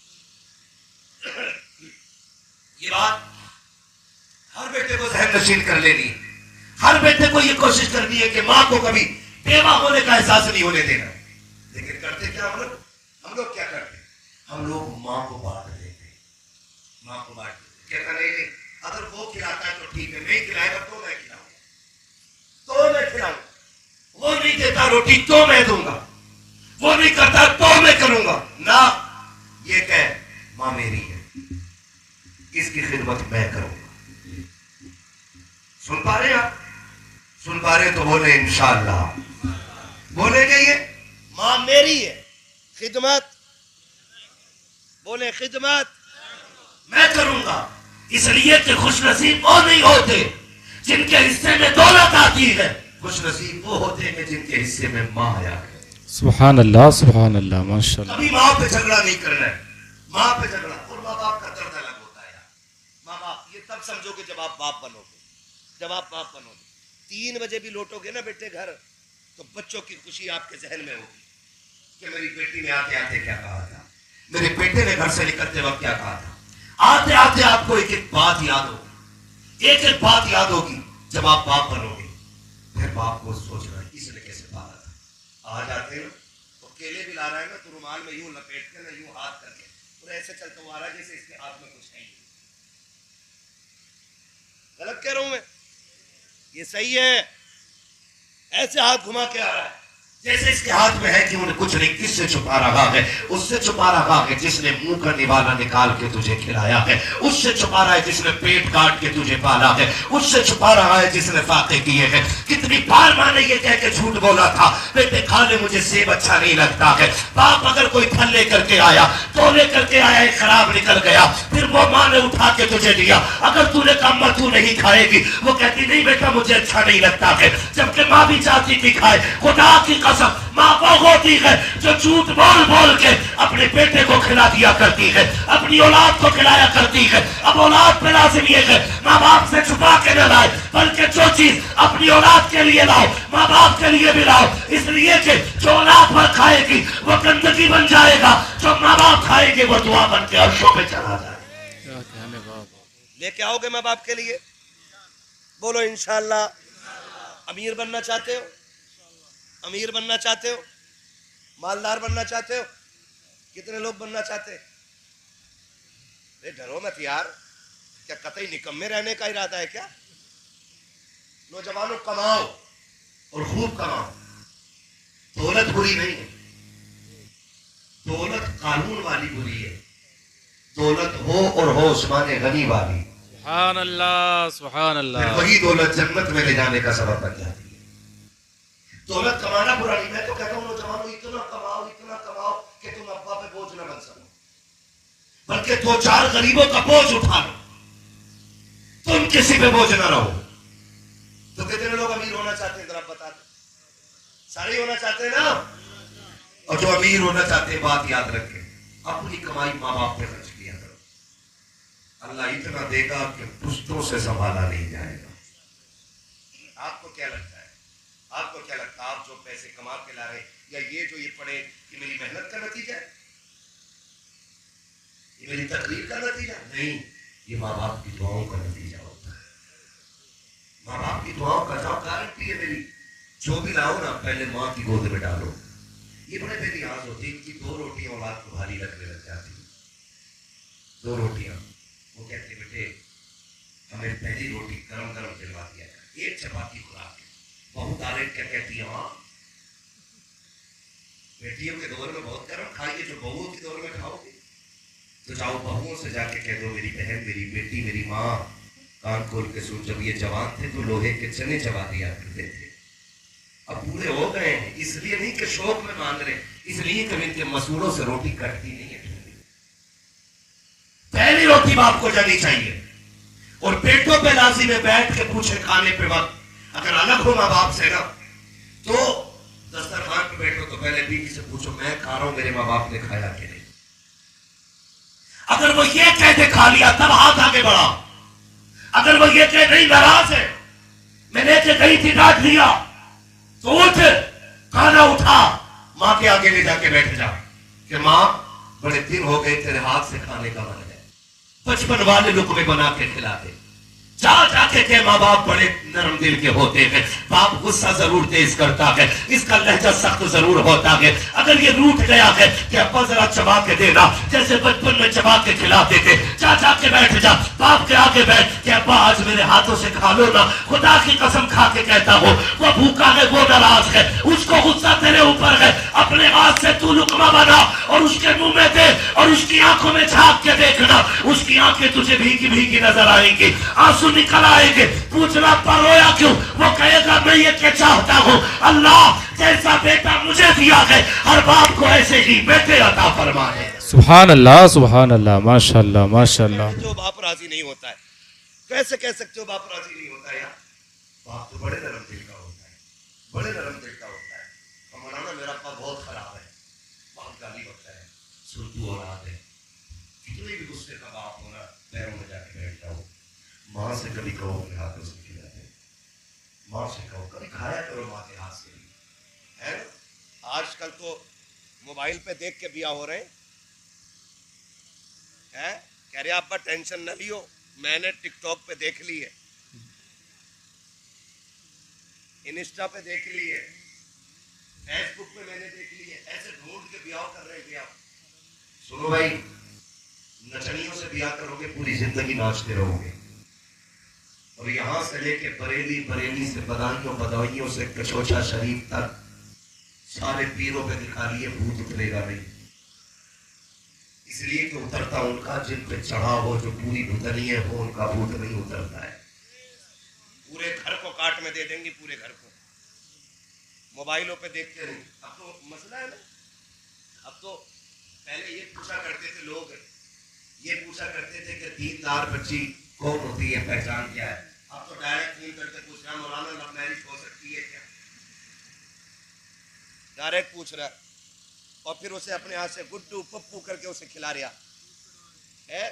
ये बात हर बेटे को जहन नशीन कर लेनी है, हर बेटे को ये कोशिश करनी है कि माँ को कभी बेवा होने का एहसास नहीं होने देना। लेकिन करते क्या हम लोग क्या करते? हम लोग माँ को बांट देते, माँ को बांट देते। कहता नहीं, अगर वो खिलाता है तो ठीक है, नहीं खिलाएगा तो मैं खिलाऊंगा, तो मैं खिलाऊंगा। वो नहीं देता रोटी तो मैं दूंगा, वो नहीं करता तो मैं करूंगा ना। ये कह माँ मेरी है, इसकी खिदमत मैं करूंगा। सुन पा रहे आप? सुन पा रहे तो बोले इंशाअल्लाह, बोलेंगे ये माँ मेरी है, खिदमत बोले खिदमत मैं करूंगा। इसलिए कि खुशनसीब वो नहीं होते जिनके हिस्से में दौलत आती है, खुशनसीब वो होते हैं जिनके हिस्से में माँ आया है। सुभान अल्लाह, सुभान अल्लाह, माशाअल्लाह। कभी माँ पे झगड़ा नहीं करना है, माँ पे झगड़ा। और माँ बाप का दर्द अलग होता है यार। माँ बाप ये तब समझोगे जब आप बाप बनोगे, जब आप बाप बनोगे। 3 बजे भी लौटोगे ना बेटे घर, तो बच्चों की खुशी आपके जहन में होगी कि मेरी बेटी ने आते आते क्या कहा था, मेरे बेटे ने घर से निकलते वक्त क्या कहा था। आते आते आपको एक एक बात याद होगी, एक एक बात याद होगी। जब आप बाप बनोगे फिर बाप को सोचना इसने कैसे पाला था। आ जाते हैं तो केले भी ला रहा है ना, तो रुमाल में यूं लपेट के ना, यूं हाथ करके, और ऐसे चलता हुआ आ रहा है जैसे इसके हाथ में कुछ नहीं। गलत कह रहा हूं मैं? ये सही है। ऐसे हाथ घुमा के आ रहा है जैसे इसके हाथ में है कि उन्हें कुछ नहीं। किससे छुपा रहा है? उससे छुपा रहा है जिसने मुंह का निवाला निकाल के तुझे खिलाया है, उससे छुपा रहा है जिसने पेट काट के तुझे पाला है, उससे छुपा रहा है जिसने फाके किए हैं। कितनी बार माँ ने ये कह के झूठ बोला था, बेटे खा ले, मुझे सेब अच्छा नहीं लगता है। बाप अगर कोई फल लेकर के आया तो लेकर के आया, खराब निकल गया, फिर वो माँ ने उठा के तुझे दिया। अगर तूने कहा माँ तू नहीं खाएगी, वो कहती नहीं बेटा मुझे अच्छा नहीं लगता है, जबकि माँ भी चाहती थी खाए। खुदा की कसम, माँ वो होती है जो झूठ बोल बोल के अपने बेटे को खिला दिया करती है, अपनी औलाद को खिलाया करती है। अब औलाद पे लाजिम ये है माँ बाप से छुपा के न लाए, बल्कि जो चीज अपनी औलाद के लिए लाओ माँ बाप के लिए भी लाओ, इसलिए कि जो औलाद भर खाएगी वो गंदगी बन जाएगा, जो माँ बाप खाएंगे वो दुआ बन के अर्शों पे चला जाएगा। लेके आओगे माँ बाप के लिए? बोलो इंशाअल्लाह। अमीर बनना चाहते हो? अमीर बनना चाहते हो? मालदार बनना चाहते हो? कितने लोग बनना चाहते हैं? डरो मत यार, क्या कतई निकम्मे रहने का इरादा है क्या? नौजवानों कमाओ और खूब कमाओ। दौलत बुरी नहीं है, दौलत कानून वाली बुरी है। दौलत हो और हो उस्मान गनी वाली, सुभान अल्लाह सुभान अल्लाह, वही दौलत जन्नत में ले जाने का सबब बन जाती है। दौलत कमाना बुरा नहीं, मैं तो कहता हूँ नौजवानों इतना कमाओ कि तुम अब्बा पे बोझ न बन सको, बल्कि 2-4 गरीबों का बोझ उठा लो, तुम किसी पे बोझ ना रहो। तो कितने लोग अमीर होना चाहते हैं? जरा बता दो। सारे होना चाहते हैं ना? और जो अमीर होना चाहते हैं, बात याद रखें, अपनी कमाई माँ बाप पे खर्च किया करो। अल्लाह इतना देगा कि पुश्तों से संभाला नहीं जाएगा। आपको क्या लगता है? आपको क्या लगता है आप जो पैसे कमा के ला रहे, या ये जो ये पढ़े, ये मेरी मेहनत का नतीजा है? ये मेरी तकदीर का नतीजा नहीं, ये माँ बाप की दुआओं का नतीजा होता है। माँ बाप की दुआओं का जो गारंटी है मेरी, जो भी लाओ ना पहले माँ की गोद में डालो। ये बड़े बेनियाज होती है कि 2 रोटियां औलाद को भारी लगने लग जाती है। 2 रोटियां, वो कहते बेटे हमें पहली रोटी गरम गरम दिलवा दिया, 1 चपाती खुराक। बहुत आरे क्या कहती है माँ, बेटियों के दौर में बहुत गरम खाइए, जो बहुओं के दौर में खाओगे तो जाओ बहुओं से जाके कह दो मेरी बहन, मेरी बेटी, मेरी माँ, कान खोल के सुन, जब ये जवान थे तो लोहे के चने चबा दिया करते थे, अब बूढ़े हो गए हैं। इसलिए नहीं कि शौक में मांग रहे, इसलिए कि इनके मसूड़ों से रोटी कटती नहीं है। पहली रोटी बाप को जानी चाहिए, और पेटों पे लाजी में बैठ के पूछे खाने पे वक्त, अगर अलग हो माँ बाप से ना, तो दस्तरखान पे बैठो तो पहले बीवी से पूछो मैं खा रहा हूं, मेरे माँ बाप ने खाया कि नहीं। अगर वो ये कहते खा लिया तब हाथ आगे बढ़ा, अगर वो ये कह नहीं नाराज है, मैं लेके गई थी डांट लिया, तो उठ खाना उठा, माँ के आगे ले जाके बैठ जा कि माँ बड़े दिन हो गए तेरे हाथ से खाने का मन है, बचपन वाले लुकमे बना के खिलाते। जा जाके के माँ बाप बड़े नरम दिल के होते हैं, बाप गुस्सा जरूर तेज करता है, इसका लहजा सख्त जरूर होता है। अगर ये रूठ गया है कि अब्बा जरा चबा के देना, जैसे बचपन में चबा के खिलाते थे, जा जाके बैठ जा, बाप के आगे बैठ कि अब्बा आज मेरे हाथों से खा लो ना, खुदा की कसम खा के कहता हो वो भूखा है, वो नाराज है, उसको गुस्सा तेरे ऊपर है, अपने हाथ से तू लुकमा बना और उसके मुंह में दे, और उसकी आंखों में झांक के देखना, उसकी आंखें तुझे भीगी भीगी नजर आएंगी, आंसू निकल आएंगे, पूछना पर रोया क्यों, वो कहेगा मैं ये क्या चाहता हूँ, अल्लाह जैसा बेटा मुझे दिया है हर बाप को ऐसे ही बेटे अता फरमाए। सुभान अल्लाह माशाअल्लाह माशाअल्लाह। जो बाप राजी नहीं होता है, कैसे कह सकते हो बाप राजी नहीं होता है यार? बाप तो बड़े नरम दिल का होता है, बड़े नरम दिल का होता है। मौलाना मेरा बाप बहुत खराब है, बहुत गाली बकता है, सुरतू औलाद है, कितने भी गुस्से का बाप होना, पैरों में जाके बैठ जाओ, माँ से कभी कहो अपने हाथों से खिलाते, माँ से कहो कभी खाया करो माँ के हाथ से है ना। आजकल तो मोबाइल पे देख के बिया हो रहे हैं, कह रहे आपका टेंशन न लियो, मैंने टिकटॉक पे देख ली है, इंस्टा पे देख ली है, फेसबुक पे मैंने देख ली है, ऐसे ढूंढ के ब्याह कर रहे हैं। सुनो भाई, नचनियों से ब्याह करोगे पूरी जिंदगी नाचते रहोगे, और यहां से लेके बरेली, बरेली से बदायूं, बदायूं से कचौचा शरीफ तक सारे पीरों पे दिखा लिए भूत उतरेगा नहीं, इसलिए कि उतरता उनका जिन पे चढ़ा हो, जो पूरी भूतनीय हो उनका भूत नहीं उतरता है। पूरे घर को काट में दे देंगे, पूरे घर को मोबाइलों पे देखते नहीं। अब तो मसला है ना, अब तो पहले ये पूछा करते थे लोग, ये पूछा करते थे कि दीनदार बच्ची कौन होती है, पहचान क्या है। अब तो डायरेक्ट फोन करके पूछ रहा मौलाना लव मैरिज हो सकती है क्या? डायरेक्ट पूछ रहा है, और फिर उसे अपने हाथ से गुड्डू पप्पू करके उसे खिला रहा है,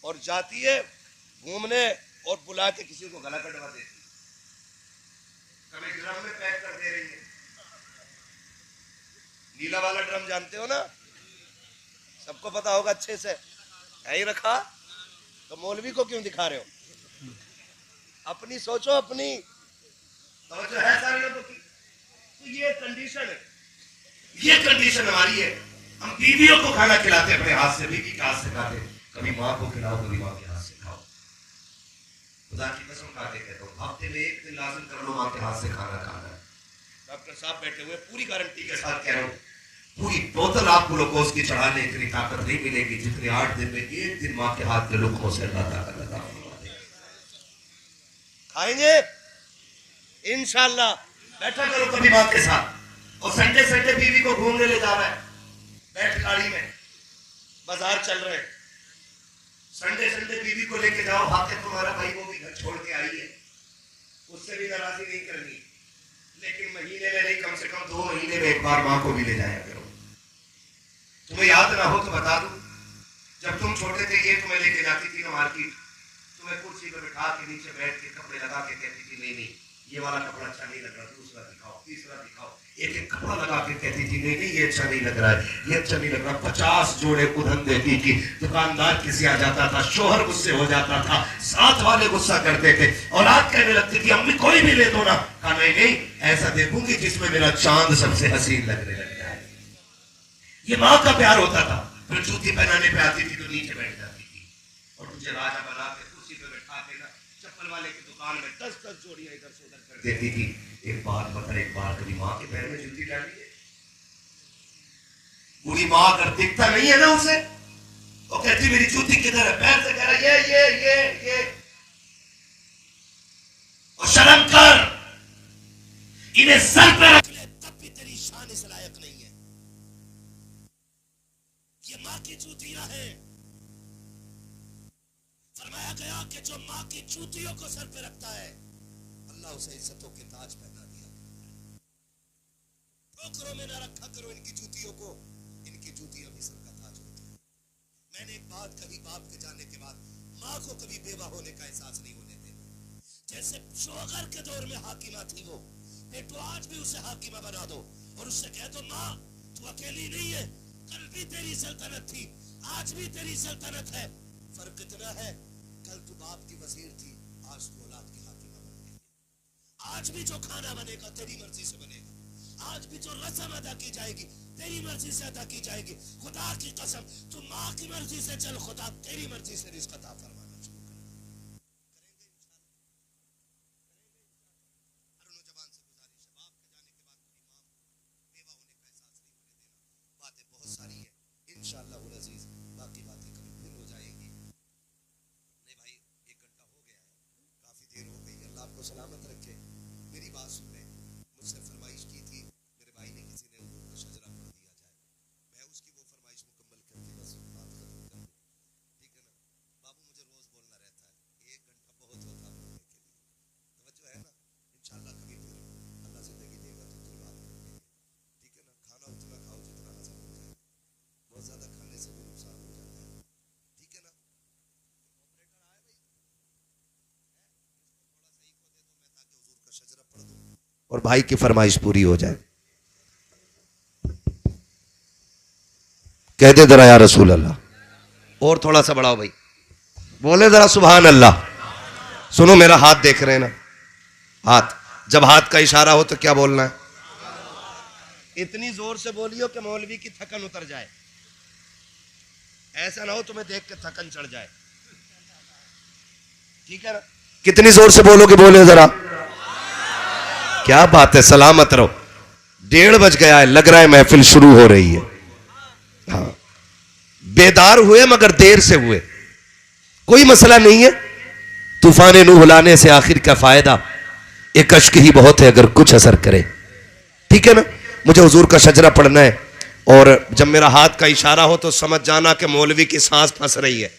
और जाती है घूमने और बुला के किसी को गला कटवा देती, कभी ड्रम में पैक कर दे रही है। नीला वाला ड्रम जानते हो ना, सबको पता होगा अच्छे से, है ही रखा, तो मौलवी को क्यों दिखा रहे हो? अपनी सोचो, अपनी तो है सारे लोगों की। तो ये कंडीशन है, ये कंडीशन हमारी है। हम बीवियों को खाना खिलाते अपने हाथ से, बीवी के हाथ से खाते, कभी माँ को खिलाओ, कभी माँ के हाथ से खाओ। खुदा की कसम खाते कहता हूँ, हफ्ते में एक दिन लाजिम कर लो माँ के हाथ से खाना खाना। डॉक्टर साहब बैठे हुए, पूरी गारंटी के साथ कह रहा हूँ, पूरी बोतल आपको ग्लूकोज की चढ़ाने की ताकत नहीं मिलेगी जितनी 8 दिन में एक दिन माँ के हाथ के ग्लूकोज से अल्लाह ताकत अता फरमा देगा। खाएंगे इंशाल्लाह। बैठा करो कभी माँ के साथ, और संडे संडे बीवी को घूमने ले जा रहा है, बैठ गाड़ी में, बाजार चल रहे हैं, संडे संडे बीवी को लेके जाओ, हाथ तुम्हारा भाई वो भी घर छोड़ के आई है, उससे भी नाराजगी नहीं करनी, लेकिन महीने में नहीं, कम से कम 2 महीने में एक बार माँ को भी ले जाया करो। तुम्हें याद ना हो तो बता दूं, जब तुम छोटे थे ये तुम्हें लेके जाती थी ना मार्केट, तुम्हें कुर्सी पर बिठा के नीचे बैठ के कपड़े लगा के कहती थी नहीं नहीं ये वाला कपड़ा अच्छा नहीं लग रहा, दूसरा दिखाओ, तीसरा दिखाओ, एक एक कपड़ा लगा के कहती थी नहीं नहीं ये अच्छा नहीं लग रहा है, ये अच्छा नहीं लग रहा। 50 जोड़े उधन देती थी, दुकानदार किसी आ जाता था, शोहर गुस्से हो जाता था, साथ वाले गुस्सा करते थे, औलाद कहने लगती थी अम्मी कोई भी ले दो ना, कहा नहीं नहीं ऐसा देखूंगी जिसमें मेरा चांद सबसे हसीन लगने लगता है। ये माँ का प्यार होता था। फिर जूती पहनाने पे आती थी तो नीचे बैठ जाती थी, और तुझे राजा बना के कुर्सी पे बैठा के ना चप्पल वाले की दुकान में 10-10 जोड़ियां इधर से उधर कर देती थी। एक बात बता, एक बार कभी माँ के पैर में जूती डाली है? बूढ़ी माँ अगर दिखता नहीं है ना उसे, वो कहती मेरी जूती किधर है, पैर से कह रहा ये और शर्म कर, इन्हें सर पे रख ले, तब भी तेरी शान इस लायक नहीं है। ये माँ की जूतियां है। फरमाया गया कि जो माँ की जूतियों को सर पे रखता है अल्लाह उसे इज्जतों के ताज पहना दिया। ठोकरों में ना रखा करो इनकी जूतियों को, इनकी जूतियां भी सर का ताज होती है। मैंने एक बात कही, बाप के जाने के बाद माँ को कभी बेवा होने का एहसास नहीं होने देना। जैसे शोहर के दौर में हाकिमा थी वो, बेटो आज भी उसे हाकिमा बना दो और उससे कह दो माँ तू अकेली नहीं है, कल भी तेरी सल्तनत थी, आज भी तेरी सल्तनत है। फर्क इतना है कल तू बाप की वजीर थी, आज तू औलाद की हाकिमा बन गई। आज भी जो खाना बनेगा तेरी मर्जी से बनेगा, आज भी जो रस्म अदा की जाएगी तेरी मर्जी से अदा की जाएगी। खुदा की कसम तू माँ की मर्जी से चल, खुदा तेरी मर्जी से रिज़्क़ अता फरमाना शुरू कर देगा। हर नौजवान से गुजारिश है, बाप के जाने के बाद अपनी माँ को बेवा होने का एहसास नहीं होने देना। बातें बहुत सारी है, इंशाअल्लाह उल अज़ीज़ बाकी बातें कभी फिर हो जाएंगी। नहीं भाई 1 घंटा हो गया है, काफी देर हो गई। अल्लाह आपको सलामत रखे। मेरी बात सुन ले, मुझसे फरमाइश की थी मेरे भाई ने किसी ने हुजूर का शजरा पढ़ दिया जाए, मैं उसकी वो फरमाइश मुकम्मल करके बस बात खत्म कर दूं, ठीक है ना? बाबू मुझे रोज बोलना रहता है 1 घंटा बहुत होता है बोलने के लिए, तवज्जो है ना? इंशाअल्लाह कभी फिर अल्लाह जिंदगी देगा तो फिर बात कर लेंगे, ठीक है ना? खाना उतना खाओ जितना हजम हो जाए, बहुत ज्यादा खाने से भी नुकसान हो जाता है, ठीक है ना? ऑपरेटर आए भाई, थोड़ा सही को दे दो मैं, ताकि हुजूर का शजरा पढ़ दूं और भाई की फरमाइश पूरी हो जाए। कह दे जरा या रसूल अल्लाह, और थोड़ा सा बढ़ाओ भाई, बोले जरा सुभान अल्लाह। सुनो मेरा हाथ देख रहे हैं ना, हाथ, जब हाथ का इशारा हो तो क्या बोलना है? इतनी जोर से बोलियो कि मौलवी की थकन उतर जाए, ऐसा ना हो तुम्हें देख के थकन चढ़ जाए, ठीक है ना? कितनी जोर से बोलोगे, बोले जरा। क्या बात है, सलामत रहो। 1:30 बज गया है, लग रहा है महफिल शुरू हो रही है। हाँ, बेदार हुए मगर देर से हुए, कोई मसला नहीं है। तूफान नूह लाने से आखिर का फायदा, एक अश्क ही बहुत है अगर कुछ असर करे, ठीक है ना? मुझे हुजूर का शजरा पढ़ना है, और जब मेरा हाथ का इशारा हो तो समझ जाना कि मौलवी की सांस फंस रही है।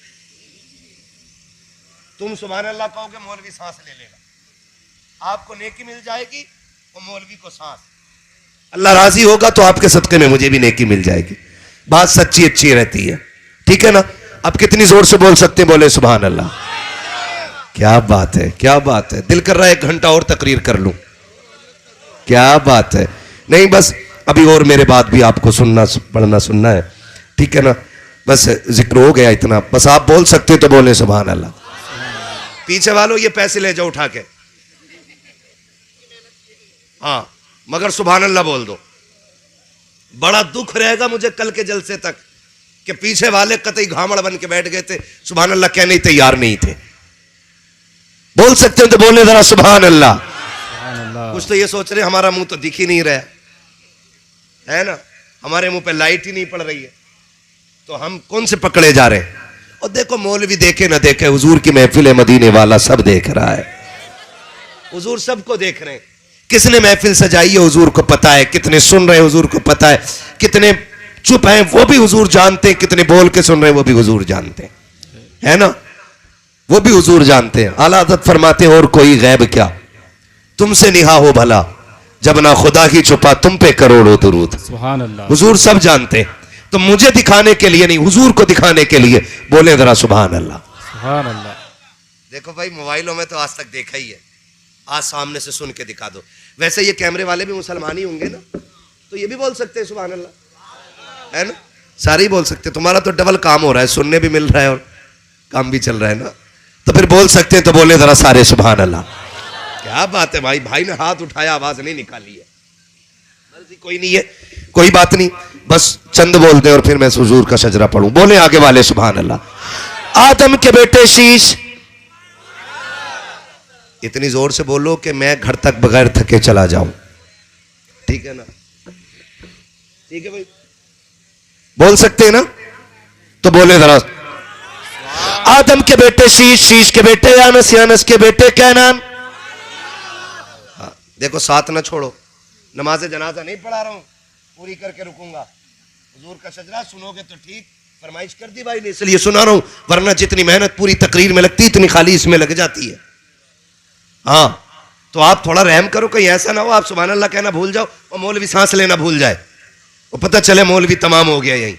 तुम सुभान अल्लाह कहोगे, मौलवी सांस ले लेगा, आपको नेकी मिल जाएगी और मौलवी को सांस। अल्लाह राजी होगा तो आपके सदके में मुझे भी नेकी मिल जाएगी। बात सच्ची अच्छी रहती है, ठीक है ना। अब कितनी जोर से बोल सकते हैं, बोले सुभान अल्लाह। क्या बात है, क्या बात है। दिल कर रहा है 1 घंटा और तकरीर कर लूं। क्या बात है। नहीं बस अभी और मेरे बात भी आपको सुनना पढ़ना सुनना है, ठीक है ना। बस जिक्र हो गया इतना, बस आप बोल सकते तो बोले सुभान अल्लाह। पीछे वालों ये पैसे ले जाओ उठा के, हाँ मगर सुभान अल्लाह बोल दो। बड़ा दुख रहेगा मुझे कल के जलसे तक कि पीछे वाले कतई घामड़ बन के बैठ गए थे, सुभान अल्लाह कहने तैयार नहीं थे। बोल सकते हैं तो बोले जरा सुभान अल्लाह। कुछ तो ये सोच रहे हमारा मुंह तो दिख ही नहीं रहा है ना, हमारे मुंह पे लाइट ही नहीं पड़ रही है, तो हम कौन से पकड़े जा रहे हैं। और देखो मौलवी देखे ना देखे, हुजूर की महफिल मदीने वाला सब देख रहा है, हुजूर सबको देख रहे हैं। किसने महफिल सजाई है हुजूर को पता है, कितने सुन रहे हैं हुजूर को पता है, कितने चुप हैं वो भी हुजूर जानते हैं, कितने बोल के सुन रहे हैं वो भी हुजूर जानते हैं, है ना, वो भी हुजूर जानते हैं। आला हज़रत फरमाते हैं और कोई गैब क्या तुमसे निहा हो भला, जब ना खुदा ही छुपा तुम पे करोड़ों दुरूद। सुभान अल्लाह। हुजूर सब जानते हैं, तो मुझे दिखाने के लिए नहीं, हुजूर को दिखाने के लिए बोले जरा सुभान अल्लाह। सुभान अल्लाह। देखो भाई मोबाइलों में तो आज तक देखा ही है, आज सामने से सुन के दिखा दो। वैसे ये कैमरे वाले भी मुसलमान ही होंगे ना, तो ये भी बोल सकते हैं सुभान अल्लाह, है ना, सारे ही बोल सकते हैं। तुम्हारा तो डबल काम हो रहा है, सुनने भी मिल रहा है और काम भी चल रहा है ना, तो फिर बोल सकते हैं तो बोले जरा सारे सुभान अल्लाह। क्या बात है भाई, भाई ने हाथ उठाया आवाज नहीं निकाली है, मर्जी कोई नहीं है, कोई बात नहीं, बस चंद बोल दे और फिर मैं हुजूर का शजरा पढ़ूं। बोले आगे वाले सुभान अल्लाह। आदम के बेटे शीश, इतनी जोर से बोलो कि मैं घर तक बगैर थके चला जाऊं, ठीक है ना, ठीक है भाई, बोल सकते हैं ना, तो बोले जरा। आदम के बेटे शीश, शीश के बेटे यानस, यानस के बेटे कैनान। देखो साथ ना छोड़ो, नमाज जनाजा नहीं पढ़ा रहा हूं, पूरी करके रुकूंगा। हुजूर का शजरा सुनोगे तो ठीक, फरमाइश कर दी भाई ने इसलिए सुना रहा हूं, वरना जितनी मेहनत पूरी तकरीर में लगती इतनी खाली इसमें लग जाती है। हाँ तो आप थोड़ा रहम करो, कहीं ऐसा ना हो आप सुभान अल्लाह कहना भूल जाओ और मौलवी सांस लेना भूल जाए, और पता चले मौलवी तमाम हो गया यहीं।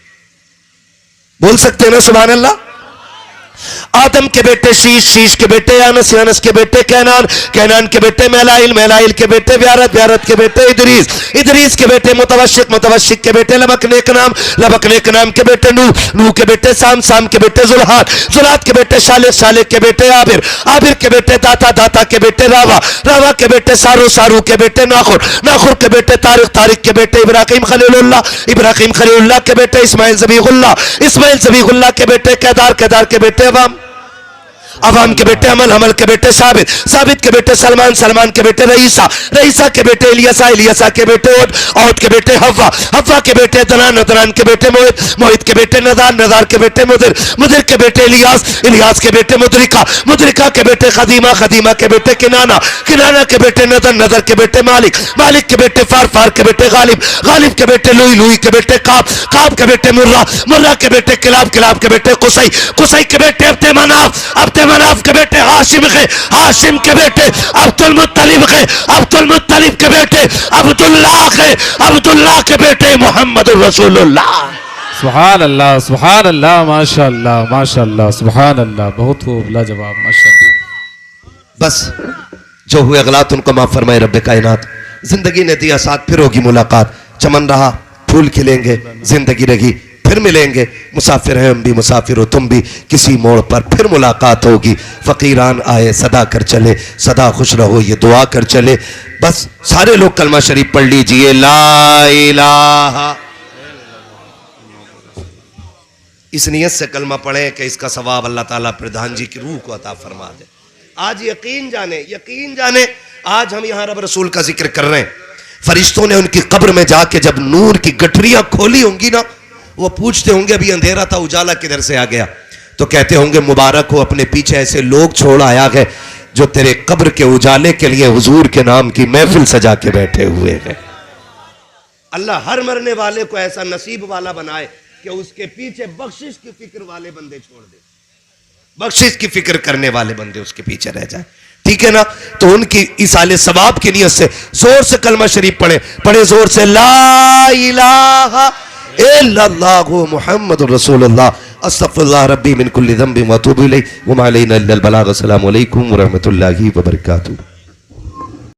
बोल सकते हैं ना सुभान अल्लाह। आदम के बेटे शीश, शीश के बेटे यानस, यानस के बेटे कैनान, कैनान के बेटे मैलाइल, मैलाइल के बेटे व्यारत, व्यारत के बेटे इदरीस, इदरीस के बेटे मुतवशिक, मुतवशिक के बेटे लबक नेक नाम, लबक नेक नाम के बेटे नूह, नूह के बेटे साम, साम के बेटे जुल्हात, जुल्हात के बेटे शालिक, शालिक के बेटे आबिर, आबिर के बेटे दाता, दाता के बेटे रावा, रावा के बेटे सारू, सारू के बेटे नाखुर, नाखुर के बेटे तारिक, तारिक के बेटे इब्राहिम खलीलुल्लाह, इब्राहिम खलीलुल्लाह के बेटे इस्माइल ज़बीहुल्लाह, इस्माइल ज़बीहुल्लाह के बेटे केदार, केदार के बेटे अवाम, अवाम के बेटे अमल, अमल के बेटे साबित, साबित के बेटे सलमान, सलमान के बेटे रईसा, रईसा के बेटे इलियासा, इलियासा के बेटे ओद, ओद के बेटे हव्वा, हव्वा के बेटे दनान, दनान के बेटे मोहित, मोहित के बेटे नदार, नदार के बेटे मुदिर, मुदिर के बेटे इलियास, इलियास के बेटे मुदरिका, मुदरिका के बेटे खदीमा, खदीमा के बेटे किनाना, किनाना के बेटे नदर, नदर के बेटे मालिक, मालिक के बेटे फार, फार के बेटे गालिब, गालिब के बेटे लुई, लुई के बेटे काब, काब के बेटे मुर्रा, मुर्रा के बेटे किलाब, किलाब के बेटे कुसई, कुसई के बेटे अब्दे मनाफ, अब्दे मनाफ के बेटे हाशिम के, हाशिम के बेटे अब्दुल मुत्तलिब के, अब्दुल मुत्तलिब के बेटे अब्दुल्लाह के, अब्दुल्लाह के बेटे मोहम्मद रसूलुल्लाह। सुभान अल्लाह, सुभान अल्लाह, माशाअल्लाह, माशाअल्लाह, सुभान अल्लाह, बहुत खूब, लाजवाब, माशाअल्लाह। बस जो हुए गलत उनको माफ फरमाए रब्बे कायनात। जिंदगी ने दिया साथ, फिर होगी मुलाकात, चमन रहा फूल खिलेंगे, जिंदगी रही फिर मिलेंगे, मुसाफिर हैं हम भी, मुसाफिर हो तुम भी, किसी मोड़ पर फिर मुलाकात होगी। फकीरान आए सदा कर चले, सदा खुश रहो ये दुआ कर चले। बस सारे लोग कलमा शरीफ पढ़ लीजिए, ला इलाहा, इस नियत से कलमा पढ़ें कि इसका सवाब अल्लाह ताला प्रधान जी की रूह को अता फरमा दे। आज यकीन जाने, यकीन जाने, आज हम यहाँ रब रसूल का जिक्र कर रहे हैं, फरिश्तों ने उनकी कब्र में जाके जब नूर की गठरियां खोली होंगी ना, वो पूछते होंगे अभी अंधेरा था उजाला किधर से आ गया, तो कहते होंगे मुबारक हो अपने पीछे ऐसे लोग छोड़ आया है जो तेरे कब्र के उजाले के लिए हुजूर के नाम की महफिल सजा के बैठे हुए हैं। अल्लाह हर मरने वाले को ऐसा नसीब वाला बनाए कि उसके पीछे बख्शिश की फिक्र वाले बंदे छोड़ दे। बख्शिश की फिक्र करने वाले बंदे उसके पीछे रह जाए। ठीक है ना? तो उनकी इसाले सवाब की नियत से जोर से कलमा शरीफ पढ़े जोर से, ला इलाहा इल्लल्लाहु मुहम्मदुर रसूलुल्लाह, अस्तगफिरुल्लाह रब्बी मिन कुल्ली ज़ंबिन व अतूबु इलैहि व मा अलैना इल्लल बलाग। अस्सलामु अलैकुम व रहमतुल्लाहि व बरकातुहू।